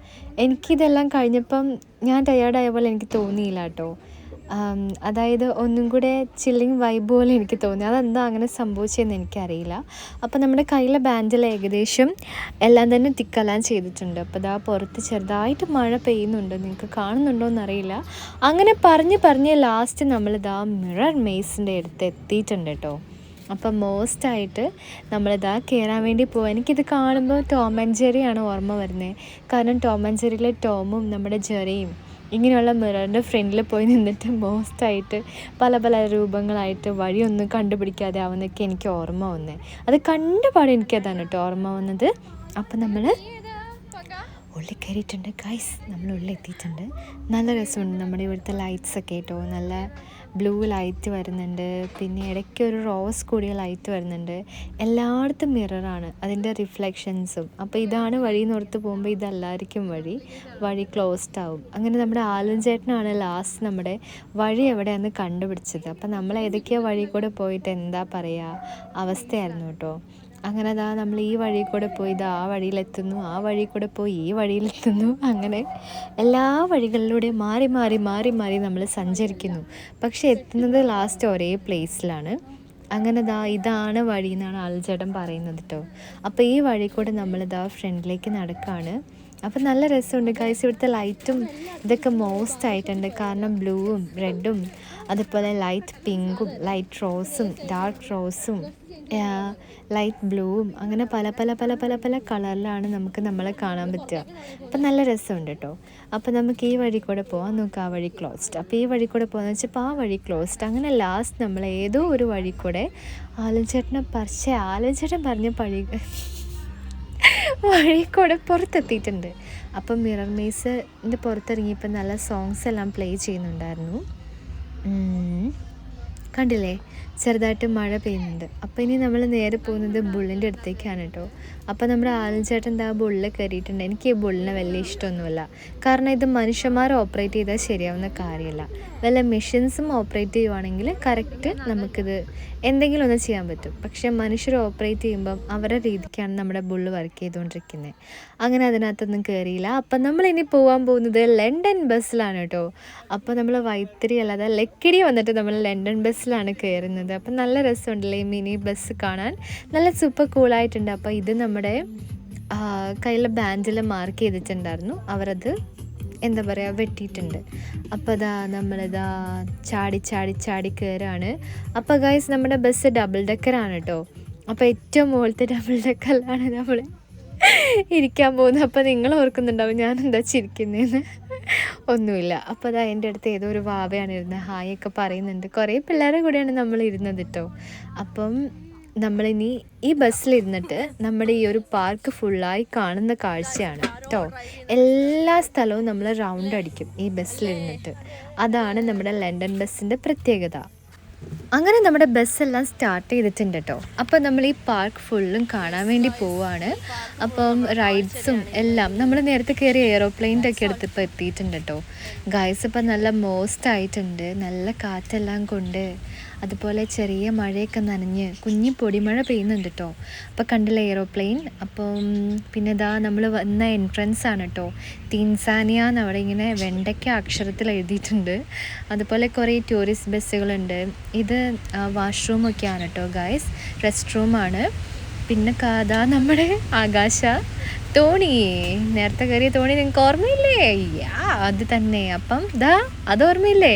എനിക്കിതെല്ലാം കഴിഞ്ഞപ്പം ഞാൻ ടയേർഡായ പോലെ എനിക്ക് തോന്നിയില്ല കേട്ടോ. അതായത് ഒന്നും കൂടെ ചില്ലിങ് വൈബ് പോലെ എനിക്ക് തോന്നി. അതെന്താ അങ്ങനെ സംഭവിച്ചതെന്ന് എനിക്കറിയില്ല. അപ്പോൾ നമ്മുടെ കയ്യിലെ ബാൻഡിൽ ഏകദേശം എല്ലാം തന്നെ തിക്കെല്ലാം ചെയ്തിട്ടുണ്ട്. അപ്പോൾ ഇതാ പുറത്ത് ചെറുതായിട്ട് മഴ പെയ്യുന്നുണ്ട്, നിങ്ങൾക്ക് കാണുന്നുണ്ടോ എന്നറിയില്ല. അങ്ങനെ പറഞ്ഞ് ലാസ്റ്റ് നമ്മളിതാ മിറർ മെയ്സിൻ്റെ അടുത്ത് എത്തിയിട്ടുണ്ട് കേട്ടോ. അപ്പം മോസ്റ്റായിട്ട് നമ്മളിതാ കയറാൻ വേണ്ടി പോവാം. എനിക്കിത് കാണുമ്പോൾ ടോം ആൻഡ് ജെറിയാണ് ഓർമ്മ വരുന്നത്. കാരണം ടോം ആൻഡ് ജെറിയിലെ ടോമും നമ്മുടെ ജെറിയും ഇങ്ങനെയുള്ള മിററിൻ്റെ ഫ്രണ്ടിൽ പോയി നിന്നിട്ട് മോസ്റ്റായിട്ട് പല രൂപങ്ങളായിട്ട് വഴിയൊന്നും കണ്ടുപിടിക്കാതെ ആവുന്നൊക്കെ എനിക്ക് ഓർമ്മ വന്നത്. അത് കണ്ടുപാടെ എനിക്കതാണ് കേട്ടോ ഓർമ്മ വന്നത്. അപ്പം നമ്മൾ ഉള്ളിൽ കയറിയിട്ടുണ്ട് ഗൈസ്, നമ്മൾ ഉള്ളിൽ എത്തിയിട്ടുണ്ട്. നല്ല രസമുണ്ട് നമ്മുടെ ഇവിടുത്തെ ലൈറ്റ്സൊക്കെ കേട്ടോ. നല്ല ബ്ലൂ ലൈറ്റ് വരുന്നുണ്ട്, പിന്നെ ഇടയ്ക്ക് ഒരു റോസ് കൂടിയ ലൈറ്റ് വരുന്നുണ്ട്. എല്ലായിടത്തും മിററാണ് അതിൻ്റെ റിഫ്ലക്ഷൻസും. അപ്പോൾ ഇതാണ് വഴി നോർത്ത് പോകുമ്പോൾ ഇതല്ലായിരിക്കും വഴി ക്ലോസ്ഡ് ആവും. അങ്ങനെ നമ്മുടെ ആലഞ്ചേട്ടനാണ് ലാസ്റ്റ് നമ്മുടെ വഴി എവിടെയാണെന്ന് കണ്ടുപിടിച്ചത്. അപ്പം നമ്മൾ ഏതൊക്കെയോ വഴി കൂടെ പോയിട്ട് എന്താ പറയുക അവസ്ഥയായിരുന്നു കേട്ടോ. അങ്ങനെ അതാ നമ്മൾ ഈ വഴി കൂടെ പോയി ഇത് ആ വഴിയിലെത്തുന്നു, ആ വഴി കൂടെ പോയി ഈ വഴിയിലെത്തുന്നു. അങ്ങനെ എല്ലാ വഴികളിലൂടെയും മാറി നമ്മൾ സഞ്ചരിക്കുന്നു. പക്ഷെ എത്തുന്നത് ലാസ്റ്റ് ഒരേ പ്ലേസിലാണ്. അങ്ങനെ ഇതാണ് വഴി എന്നാണ് ആൽച്ചേട്ടൻ പറയുന്നത് കേട്ടോ. അപ്പോൾ ഈ വഴി കൂടെ നമ്മളിതാ ഫ്രണ്ടിലേക്ക് നടക്കുകയാണ്. അപ്പം നല്ല രസമുണ്ട് ഗൈസ്. ഇവിടുത്തെ ലൈറ്റും ഇതൊക്കെ മോസ്റ്റ് ആയിട്ടുണ്ട്. കാരണം ബ്ലൂവും റെഡും അതുപോലെ ലൈറ്റ് പിങ്കും ലൈറ്റ് റോസും ഡാർക്ക് റോസും ലൈറ്റ് ബ്ലൂവും അങ്ങനെ പല കളറിലാണ് നമുക്ക് നമ്മളെ കാണാൻ പറ്റുക. അപ്പം നല്ല രസമുണ്ട് കേട്ടോ. അപ്പോൾ നമുക്ക് ഈ വഴി കൂടെ പോകാൻ നോക്കാം. ആ വഴി ക്ലോസ്ഡ്. അപ്പോൾ ഈ വഴി കൂടെ പോകാന്ന് വെച്ചപ്പോൾ ആ വഴി ക്ലോസ്ഡ്. അങ്ങനെ ലാസ്റ്റ് നമ്മൾ ഏതോ ഒരു വഴി കൂടെ ആലഞ്ചേട്ടൻ പറഞ്ഞ വഴി കൂടെ പുറത്തെത്തിയിട്ടുണ്ട്. അപ്പം മിറർ മെയ്സിൻ്റെ പുറത്തിറങ്ങിയപ്പോൾ നല്ല സോങ്സ് എല്ലാം പ്ലേ ചെയ്യുന്നുണ്ടായിരുന്നു. കണ്ടില്ലേ ചെറുതായിട്ട് മഴ പെയ്യുന്നുണ്ട്. അപ്പോൾ ഇനി നമ്മൾ നേരെ പോകുന്നത് ബുള്ളിൻ്റെ അടുത്തേക്കാണ് കേട്ടോ. അപ്പോൾ നമ്മുടെ ആലഞ്ചേട്ടൻ ബുള്ളിൽ കയറിയിട്ടുണ്ട്. എനിക്ക് ഈ ബുള്ളിനെ വലിയ ഇഷ്ടമൊന്നുമില്ല. കാരണം ഇത് മനുഷ്യന്മാർ ഓപ്പറേറ്റ് ചെയ്താൽ ശരിയാവുന്ന കാര്യമല്ല. വല്ല മെഷീൻസും ഓപ്പറേറ്റ് ചെയ്യുവാണെങ്കിൽ കറക്റ്റ് നമുക്കിത് എന്തെങ്കിലും ഒന്ന് ചെയ്യാൻ പറ്റും. പക്ഷേ മനുഷ്യർ ഓപ്പറേറ്റ് ചെയ്യുമ്പം അവരുടെ രീതിക്കാണ് നമ്മുടെ ബുള്ള് വർക്ക് ചെയ്തുകൊണ്ടിരിക്കുന്നത്. അങ്ങനെ അതിനകത്തൊന്നും കയറിയില്ല. അപ്പം നമ്മളിനി പോകാൻ പോകുന്നത് ലണ്ടൻ ബസ്സിലാണ് കേട്ടോ. അപ്പോൾ നമ്മൾ വൈത്തിരി അല്ലാതെ ലക്കിടി വന്നിട്ട് നമ്മൾ ലണ്ടൻ ബസ്സിലാണ് കയറുന്നത്. അപ്പം നല്ല രസമുണ്ടല്ലേ ഈ മിനി ബസ് കാണാൻ, നല്ല സൂപ്പർ കൂളായിട്ടുണ്ട്. അപ്പോൾ ഇത് നമ്മുടെ കയ്യിലെ ബാൻഡിൽ മാർക്ക് ചെയ്തിട്ടുണ്ടായിരുന്നു. അവരത് എന്താ പറയുക വെട്ടിയിട്ടുണ്ട്. അപ്പോൾ ഇതാ നമ്മളിതാ ചാടി ചാടി ചാടി കയറാണ്. അപ്പോൾ ഗൈസ് നമ്മുടെ ബസ് ഡബിൾ ഡെക്കറാണ് കേട്ടോ. അപ്പോൾ ഏറ്റവും മുകളിലത്തെ ഡബിൾ ഡെക്കറിലാണ് നമ്മൾ ഇരിക്കാൻ പോകുന്നത്. അപ്പോൾ നിങ്ങൾ ഓർക്കുന്നുണ്ടാവും ഞാൻ എന്താ ചിരിക്കുന്നതെന്ന്. ഒന്നുമില്ല. അപ്പോൾ അതാ എൻ്റെ അടുത്ത് ഏതോ ഒരു വാവയാണ് ഇരുന്നത്, ഹായൊക്കെ പറയുന്നുണ്ട്. കുറേ പിള്ളേരുടെ കൂടെയാണ് നമ്മൾ ഇരുന്നത് കേട്ടോ. അപ്പം നമ്മളിനി ഈ ബസ്സിലിരുന്നിട്ട് നമ്മുടെ ഈ ഒരു പാർക്ക് ഫുള്ളായി കാണുന്ന കാഴ്ചയാണ് കേട്ടോ. എല്ലാ സ്ഥലവും നമ്മൾ റൗണ്ട് അടിക്കും ഈ ബസ്സിലിരുന്നിട്ട്. അതാണ് നമ്മുടെ ലണ്ടൻ ബസ്സിൻ്റെ പ്രത്യേകത. അങ്ങനെ നമ്മുടെ ബസ്സെല്ലാം സ്റ്റാർട്ട് ചെയ്തിട്ടുണ്ട് കേട്ടോ. അപ്പോൾ നമ്മൾ ഈ പാർക്ക് ഫുള്ളും കാണാൻ വേണ്ടി പോവുകയാണ്. അപ്പം റൈഡ്സും എല്ലാം നമ്മൾ നേരത്തെ കയറി എയ്റോപ്ലെയിൻ്റെ ഒക്കെ എടുത്തിപ്പോൾ എത്തിയിട്ടുണ്ട് കേട്ടോ. ഗൈസ് ഇപ്പം നല്ല മോസ്റ്റ് ആയിട്ടുണ്ട്, നല്ല കാറ്റെല്ലാം കൊണ്ട്, അതുപോലെ ചെറിയ മഴയൊക്കെ നനഞ്ഞ് കുഞ്ഞി പൊടിമഴ പെയ്യുന്നുണ്ട് കേട്ടോ. അപ്പോൾ കണ്ടില്ല എയ്റോപ്ലെയിൻ. അപ്പം പിന്നെ ഇതാ നമ്മൾ വന്ന എൻട്രൻസ് ആണ് കേട്ടോ. തിൻസാനിയ എന്ന് അവിടെ ഇങ്ങനെ വെണ്ടയ്ക്ക അക്ഷരത്തിൽ എഴുതിയിട്ടുണ്ട്. അതുപോലെ കുറേ ടൂറിസ്റ്റ് ബസ്സുകളുണ്ട്. ഇത് വാഷ്റൂമൊക്കെയാണ് കേട്ടോ ഗൈസ്, റെസ്റ്റ് റൂമാണ്. പിന്നെ കാതാ നമ്മുടെ ആകാശ തോണി, നേരത്തെ കയറിയ തോണി നിങ്ങൾക്ക് ഓർമ്മയില്ലേ? അത് തന്നെ. അപ്പം അത് ഓർമ്മയില്ലേ?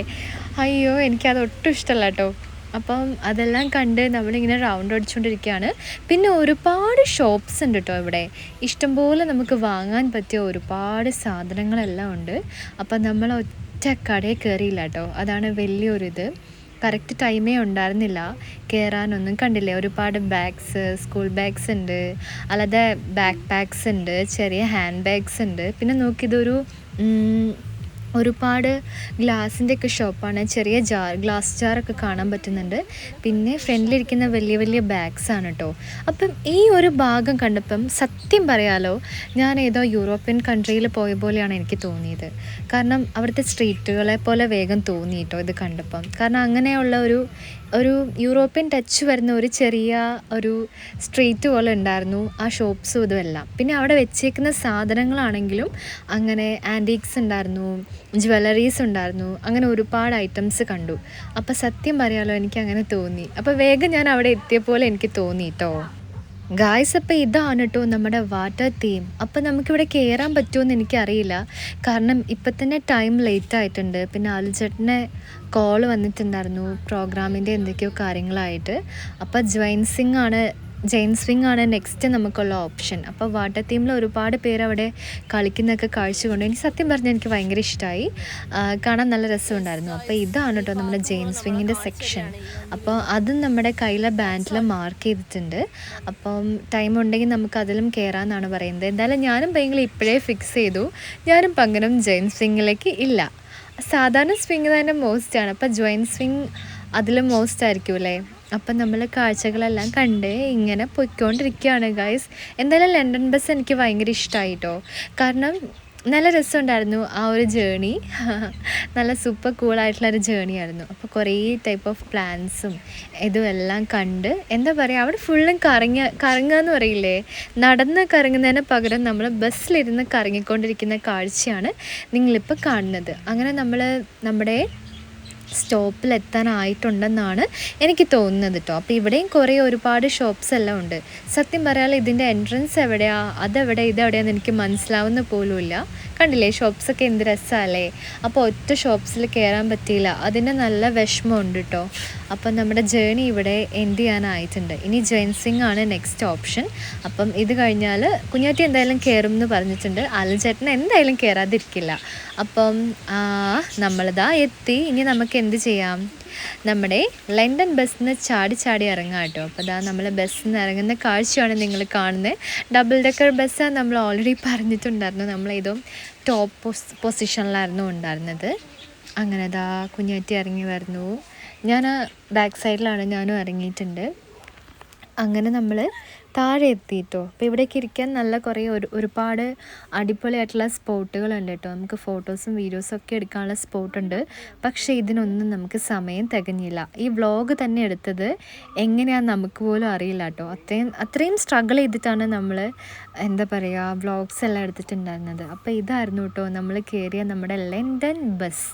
അയ്യോ എനിക്കത് ഒട്ടും ഇഷ്ടമല്ല കേട്ടോ. അപ്പം അതെല്ലാം കണ്ട് നമ്മളിങ്ങനെ റൗണ്ട് അടിച്ചുകൊണ്ടിരിക്കുകയാണ്. പിന്നെ ഒരുപാട് ഷോപ്സ് ഉണ്ട് കേട്ടോ ഇവിടെ. ഇഷ്ടംപോലെ നമുക്ക് വാങ്ങാൻ പറ്റിയ ഒരുപാട് സാധനങ്ങളെല്ലാം ഉണ്ട്. അപ്പം നമ്മൾ ഒറ്റ കടയിൽ കയറിയില്ല കേട്ടോ, അതാണ് വലിയൊരിത്. കറക്റ്റ് ടൈമേ ഉണ്ടായിരുന്നില്ല കയറാനൊന്നും. കണ്ടില്ലേ ഒരുപാട് ബാഗ്സ്, സ്കൂൾ ബാഗ്സ് ഉണ്ട്, അല്ലാതെ ബാക്ക് പാക്സ് ഉണ്ട്, ചെറിയ ഹാൻഡ് ബാഗ്സ് ഉണ്ട്. പിന്നെ നോക്കിയതൊരു ഒരുപാട് ഗ്ലാസിൻ്റെ ഒക്കെ ഷോപ്പാണ്. ചെറിയ ഗ്ലാസ് ജാറൊക്കെ കാണാൻ പറ്റുന്നുണ്ട്. പിന്നെ ഫ്രണ്ടിലിരിക്കുന്ന വലിയ വലിയ ബാഗ്സാണ് കേട്ടോ. അപ്പം ഈ ഒരു ഭാഗം കണ്ടപ്പം സത്യം പറയാലോ ഞാൻ ഏതോ യൂറോപ്യൻ കൺട്രിയിൽ പോയ പോലെയാണ് എനിക്ക് തോന്നിയത്. കാരണം അവിടുത്തെ സ്ട്രീറ്റുകളെ പോലെ വേഗം തോന്നി കേട്ടോ ഇത് കണ്ടപ്പം. കാരണം അങ്ങനെയുള്ള ഒരു യൂറോപ്യൻ ടച്ച് വരുന്ന ഒരു ചെറിയ ഒരു സ്ട്രീറ്റ് പോലെ ഉണ്ടായിരുന്നു ആ ഷോപ്സും ഇതുമെല്ലാം. പിന്നെ അവിടെ വെച്ചേക്കുന്ന സാധനങ്ങളാണെങ്കിലും അങ്ങനെ ആൻറ്റീക്സ് ഉണ്ടായിരുന്നു, ജ്വല്ലറീസ് ഉണ്ടായിരുന്നു, അങ്ങനെ ഒരുപാട് ഐറ്റംസ് കണ്ടു. അപ്പോൾ സത്യം പറയാലോ എനിക്ക് അങ്ങനെ തോന്നി. അപ്പോൾ വേഗം ഞാൻ അവിടെ എത്തിയ പോലെ എനിക്ക് തോന്നി കേട്ടോ. ഗായ്സ് അപ്പോൾ ഇതാണ് കേട്ടോ നമ്മുടെ വാട്ടർ തീം. അപ്പോൾ നമുക്കിവിടെ കയറാൻ പറ്റുമെന്ന് എനിക്കറിയില്ല, കാരണം ഇപ്പം തന്നെ ടൈം ലേറ്റ് ആയിട്ടുണ്ട്. പിന്നെ ആലുചേട്ടനെ കോൾ വന്നിട്ടുണ്ടായിരുന്നു പ്രോഗ്രാമിൻ്റെ എന്തൊക്കെയോ കാര്യങ്ങളായിട്ട്. അപ്പോൾ ജെയിൻ സ്വിങ് ആണ് നെക്സ്റ്റ് നമുക്കുള്ള ഓപ്ഷൻ. അപ്പോൾ വാട്ടർ തീമിൽ ഒരുപാട് പേര് അവിടെ കളിക്കുന്നതൊക്കെ കാഴ്ച കൊണ്ട് എനിക്ക് സത്യം പറഞ്ഞാൽ എനിക്ക് ഭയങ്കര ഇഷ്ടമായി, കാണാൻ നല്ല രസമുണ്ടായിരുന്നു. അപ്പോൾ ഇതാണ് കേട്ടോ നമ്മുടെ ജെയിൻ സ്വിങ്ങിൻ്റെ സെക്ഷൻ. അപ്പോൾ അതും നമ്മുടെ കയ്യിലെ ബാൻഡിൽ മാർക്ക് ചെയ്തിട്ടുണ്ട്. അപ്പം ടൈം ഉണ്ടെങ്കിൽ നമുക്ക് അതിലും കയറാമെന്നാണ് പറയുന്നത്. എന്തായാലും ഞാനും ഭയങ്കര ഇപ്പോഴേ ഫിക്സ് ചെയ്തു, ഞാനും പകരം ജെയിൻ സ്വിങ്ങിലേക്ക് ഇല്ല. സാധാരണ സ്വിങ് തന്നെ മോസ്റ്റാണ്, അപ്പോൾ ജോയിൻ സ്വിങ് അതിലും മോസ്റ്റ് ആയിരിക്കും അല്ലേ. അപ്പം നമ്മൾ കാഴ്ചകളെല്ലാം കണ്ട് ഇങ്ങനെ പൊയ്ക്കൊണ്ടിരിക്കുകയാണ് ഗൈസ്. എന്തായാലും ലണ്ടൻ ബസ് എനിക്ക് ഭയങ്കര ഇഷ്ടമായി കേട്ടോ. കാരണം നല്ല രസമുണ്ടായിരുന്നു ആ ഒരു ജേണി, നല്ല സൂപ്പർ കൂളായിട്ടുള്ളൊരു ജേണി ആയിരുന്നു. അപ്പോൾ കുറേ ടൈപ്പ് ഓഫ് പ്ലാൻസും ഇതുമെല്ലാം കണ്ട് എന്താ പറയുക, അവിടെ ഫുള്ളും കറങ്ങുക എന്ന് പറയില്ലേ, നടന്ന് കറങ്ങുന്നതിന് പകരം നമ്മൾ ബസ്സിലിരുന്ന് കറങ്ങിക്കൊണ്ടിരിക്കുന്ന കാഴ്ചയാണ് നിങ്ങളിപ്പോൾ കാണുന്നത്. അങ്ങനെ നമ്മൾ നമ്മുടെ സ്റ്റോപ്പിലെത്താനായിട്ടുണ്ടെന്നാണ് എനിക്ക് തോന്നുന്നത് കേട്ടോ. അപ്പോൾ ഇവിടെയും കുറേ ഒരുപാട് ഷോപ്സ് എല്ലാം ഉണ്ട്. സത്യം പറയാൻ ഇതിൻ്റെ എൻട്രൻസ് എവിടെയാണ്, ഇതെവിടെയാണെന്ന് എനിക്ക് മനസ്സിലാവുന്ന പോലുമില്ല. കണ്ടില്ലേ ഷോപ്സൊക്കെ എന്ത് രസമല്ലേ. അപ്പോൾ ഒറ്റ ഷോപ്സിൽ കയറാൻ പറ്റിയില്ല, അതിൻ്റെ നല്ല വിഷമമുണ്ട് കേട്ടോ. അപ്പം നമ്മുടെ ജേണി ഇവിടെ എൻഡ് ചെയ്യാനായിട്ടുണ്ട്. ഇനി ജെയിൻ സ്വിങ് ആണ് നെക്സ്റ്റ് ഓപ്ഷൻ. അപ്പം ഇത് കഴിഞ്ഞാൽ കുഞ്ഞാറ്റി എന്തായാലും കയറും എന്ന് പറഞ്ഞിട്ടുണ്ട്, അൽചേട്ടൻ എന്തായാലും കയറാതിരിക്കില്ല. അപ്പം നമ്മളിതാ എത്തി. ഇനി നമുക്ക് എന്ത് ചെയ്യാം, നമ്മുടെ ലണ്ടൻ ബസ്സിൽ നിന്ന് ചാടി ഇറങ്ങാം കേട്ടോ. അപ്പോൾ അതാ നമ്മൾ ബസ്സിൽ നിന്ന് ഇറങ്ങുന്ന കാഴ്ചയാണ് നിങ്ങൾ കാണുന്നത്. ഡബിൾ ഡെക്കർ ബസ്സാണ് നമ്മൾ ഓൾറെഡി പറഞ്ഞിട്ടുണ്ടായിരുന്നു. നമ്മളേതോ ടോപ്പ് പൊസിഷനിലായിരുന്നു ഉണ്ടായിരുന്നത്. അങ്ങനെ അതാ കുഞ്ഞാറ്റി ഇറങ്ങി വരുന്നു. ഞാൻ ബാക്ക് സൈഡിലാണ്, ഞാനും ഇറങ്ങിയിട്ടുണ്ട്. അങ്ങനെ നമ്മൾ താഴെ എത്തിയിട്ടോ. അപ്പോൾ ഇവിടേക്ക് ഇരിക്കാൻ നല്ല കുറേ ഒരുപാട് അടിപൊളിയായിട്ടുള്ള സ്പോട്ടുകളുണ്ട് കേട്ടോ. നമുക്ക് ഫോട്ടോസും വീഡിയോസും ഒക്കെ എടുക്കാനുള്ള സ്പോട്ടുണ്ട്. പക്ഷേ ഇതിനൊന്നും നമുക്ക് സമയം തികഞ്ഞില്ല. ഈ വ്ളോഗ് തന്നെ എടുത്തത് എങ്ങനെയാണെന്ന് നമുക്ക് പോലും അറിയില്ല കേട്ടോ. അത്രയും സ്ട്രഗിൾ ചെയ്തിട്ടാണ് നമ്മൾ എന്താ പറയുക വ്ളോഗ്സ് എല്ലാം എടുത്തിട്ടുണ്ടായിരുന്നത്. അപ്പോൾ ഇതായിരുന്നു കേട്ടോ നമ്മൾ കയറിയ നമ്മുടെ ലണ്ടൻ ബസ്.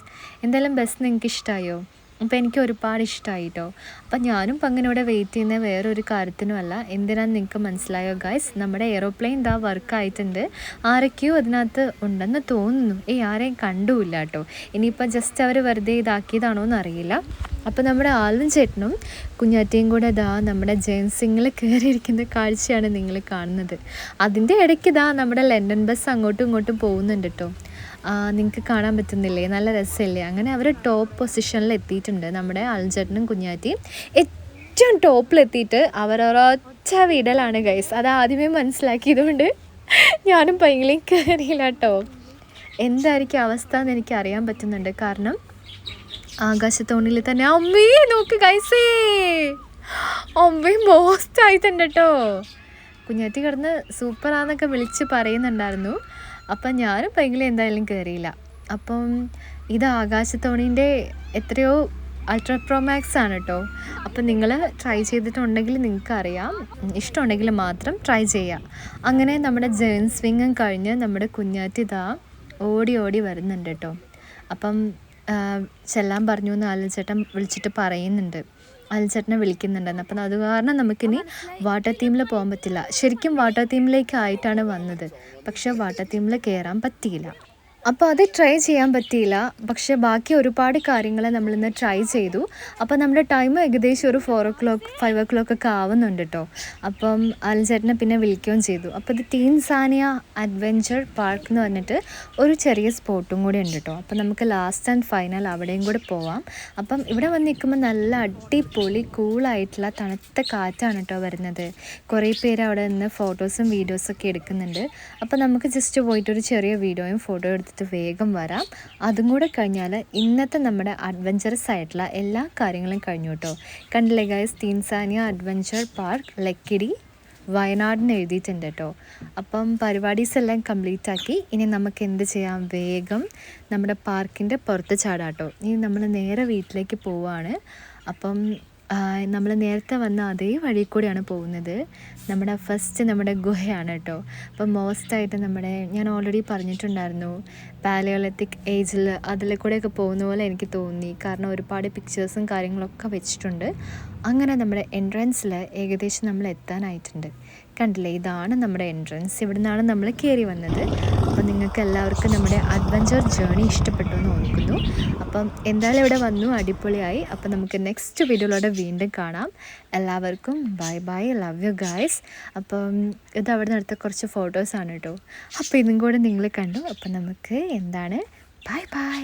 എന്തായാലും ബസ് നിങ്ങൾക്ക് ഇഷ്ടമായോ? അപ്പോൾ എനിക്ക് ഒരുപാട് ഇഷ്ടമായി കേട്ടോ. അപ്പം ഞാനും ഇപ്പം അങ്ങനെ ഇവിടെ വെയിറ്റ് ചെയ്യുന്ന വേറൊരു കാര്യത്തിനുമല്ല. എന്തിനാന്ന് നിങ്ങൾക്ക് മനസ്സിലായോ ഗൈസ്? നമ്മുടെ എയ്റോപ്ലെയിൻ ഇതാ വർക്കായിട്ടുണ്ട്. ആരൊക്കെയോ അതിനകത്ത് ഉണ്ടെന്ന് തോന്നുന്നു. ആരെയും കണ്ടുമില്ല കേട്ടോ. ഇനിയിപ്പോൾ ജസ്റ്റ് അവർ വെറുതെ ഇതാക്കിയതാണോ എന്നറിയില്ല. അപ്പോൾ നമ്മുടെ ആൽവിൻ ചേട്ടനും കുഞ്ഞാറ്റയും കൂടെ ഇതാ നമ്മുടെ ജെയിൻസിങ്ങിൽ കയറിയിരിക്കുന്ന കാഴ്ചയാണ് നിങ്ങൾ കാണുന്നത്. അതിൻ്റെ ഇടയ്ക്ക് ഇതാ നമ്മുടെ ലണ്ടൻ ബസ് അങ്ങോട്ടും ഇങ്ങോട്ടും പോകുന്നുണ്ട് കേട്ടോ. നിങ്ങൾക്ക് കാണാൻ പറ്റുന്നില്ലേ? നല്ല രസമില്ലേ? അങ്ങനെ അവർ ടോപ്പ് പൊസിഷനിൽ എത്തിയിട്ടുണ്ട്. നമ്മുടെ ആൽചേട്ടനും കുഞ്ഞാറ്റിയും ഏറ്റവും ടോപ്പിലെത്തിയിട്ട് അവരൊരൊറ്റ വിടലാണ് ഗൈസ്. അത് ആദ്യമേ മനസ്സിലാക്കിയതുകൊണ്ട് ഞാനും പൈങ്കിളിയും കയറിയില്ല കേട്ടോ. എന്തായിരിക്കും അവസ്ഥ എന്ന് എനിക്ക് അറിയാൻ പറ്റുന്നുണ്ട്. കാരണം ആകാശത്തോണിയിൽ തന്നെ അമ്മേ നോക്ക് ഗൈസേ, അമ്മേ മോസ്റ്റ് ആയിട്ടുണ്ട് കേട്ടോ. കുഞ്ഞാറ്റി കിടന്ന് സൂപ്പറാന്നൊക്കെ വിളിച്ച് പറയുന്നുണ്ടായിരുന്നു. അപ്പം ഞാനും പൈങ്കിളി എന്തായാലും കയറിയില്ല. അപ്പം ഇത് ആകാശത്തോണീൻ്റെ എത്രയോ അൾട്രാ പ്രോ മാക്സ് ആണ് കേട്ടോ. അപ്പം നിങ്ങൾ ട്രൈ ചെയ്തിട്ടുണ്ടെങ്കിൽ നിങ്ങൾക്കറിയാം. ഇഷ്ടമുണ്ടെങ്കിൽ മാത്രം ട്രൈ ചെയ്യുക. അങ്ങനെ നമ്മുടെ ജെയിൻ സ്വിങ്ങും കഴിഞ്ഞ് നമ്മുടെ കുഞ്ഞാറ്റി ഇതാ ഓടി ഓടി വരുന്നുണ്ട് കേട്ടോ. അപ്പം ചെല്ലാൻ പറഞ്ഞു എന്ന് ആൽചേട്ടൻ വിളിച്ചിട്ട് പറയുന്നുണ്ട്. ആൽചേട്ടനെ വിളിക്കുന്നുണ്ടെന്ന്. അപ്പം അത് കാരണം നമുക്കിനി വാട്ടർ തീമിൽ പോകാൻ പറ്റില്ല. ശരിക്കും വാട്ടർ തീമിലേക്കായിട്ടാണ് വന്നത്, പക്ഷേ വാട്ടർ തീമിൽ കയറാൻ പറ്റിയില്ല. അപ്പോൾ അത് ട്രൈ ചെയ്യാൻ പറ്റിയില്ല. പക്ഷേ ബാക്കി ഒരുപാട് കാര്യങ്ങൾ നമ്മളിന്ന് ട്രൈ ചെയ്തു. അപ്പോൾ നമ്മുടെ ടൈം ഏകദേശം ഒരു 4 o'clock 5 o'clock ഒക്കെ ആവുന്നുണ്ട് കേട്ടോ. അപ്പം ആൽചേട്ടനെ പിന്നെ വിളിക്കുകയും ചെയ്തു. അപ്പോൾ ഇത് ടീൻസാനിയ അഡ്വെഞ്ചർ പാർക്ക് എന്ന് പറഞ്ഞിട്ട് ഒരു ചെറിയ സ്പോട്ടും കൂടി ഉണ്ട് കേട്ടോ. അപ്പം നമുക്ക് ലാസ്റ്റ് ആൻഡ് ഫൈനൽ അവിടെയും കൂടെ പോവാം. അപ്പം ഇവിടെ വന്ന് നിൽക്കുമ്പോൾ നല്ല അടിപൊളി കൂളായിട്ടുള്ള തണുത്ത കാറ്റാണ് കേട്ടോ വരുന്നത്. കുറേ പേര് അവിടെ നിന്ന് ഫോട്ടോസും വീഡിയോസൊക്കെ എടുക്കുന്നുണ്ട്. അപ്പോൾ നമുക്ക് ജസ്റ്റ് പോയിട്ടൊരു ചെറിയ വീഡിയോയും ഫോട്ടോ എടുത്ത് വേഗം വരാം. അതും കൂടെ കഴിഞ്ഞാൽ ഇന്നത്തെ നമ്മുടെ അഡ്വഞ്ചറസ് ആയിട്ടുള്ള എല്ലാ കാര്യങ്ങളും കഴിഞ്ഞു കേട്ടോ. കണ്ടില്ലേ ഗൈസ്? ടീൻസാനിയ അഡ്വഞ്ചർ പാർക്ക് ലക്കിടി വയനാടിന് എഴുതിയിട്ടുണ്ട് കേട്ടോ. അപ്പം പരിപാടീസ് എല്ലാം കംപ്ലീറ്റ് ആക്കി. ഇനി നമുക്ക് എന്ത് ചെയ്യാം? വേഗം നമ്മുടെ പാർക്കിൻ്റെ പുറത്ത് ചാടാട്ടോ. ഇനി നമ്മൾ നേരെ വീട്ടിലേക്ക് പോവുകയാണ്. അപ്പം നമ്മൾ നേരത്തെ വന്ന അതേ വഴി കൂടെയാണ് പോകുന്നത്. നമ്മുടെ ഗുഹയാണ് കേട്ടോ. അപ്പം മോസ്റ്റായിട്ട് ഞാൻ ഓൾറെഡി പറഞ്ഞിട്ടുണ്ടായിരുന്നു, പാലിയോലിത്തിക് ഏജിൽ അതിൽ കൂടെയൊക്കെ പോകുന്ന പോലെ എനിക്ക് തോന്നി. കാരണം ഒരുപാട് പിക്ചേഴ്സും കാര്യങ്ങളൊക്കെ വെച്ചിട്ടുണ്ട്. അങ്ങനെ നമ്മുടെ എൻട്രൻസിൽ ഏകദേശം നമ്മൾ എത്താനായിട്ടുണ്ട്. കണ്ടില്ലേ? ഇതാണ് നമ്മുടെ എൻട്രൻസ്. ഇവിടെ നിന്നാണ് നമ്മൾ കയറി വന്നത്. അപ്പം നിങ്ങൾക്ക് എല്ലാവർക്കും നമ്മുടെ അഡ്വഞ്ചർ ജേർണി ഇഷ്ടപ്പെട്ടു എന്ന് ഓർക്കുന്നു. അപ്പം എന്തായാലും ഇവിടെ വന്നു, അടിപൊളിയായി. അപ്പം നമുക്ക് നെക്സ്റ്റ് വീഡിയോയിലൂടെ വീണ്ടും കാണാം. എല്ലാവർക്കും bye bye, love you guys. അപ്പം ഇത് അവിടെ നിന്ന് എടുത്ത കുറച്ച് ഫോട്ടോസാണ് കേട്ടോ. അപ്പോൾ ഇതും കൂടെ നിങ്ങൾ കണ്ടു. അപ്പം നമുക്ക് ബൈ ബൈ.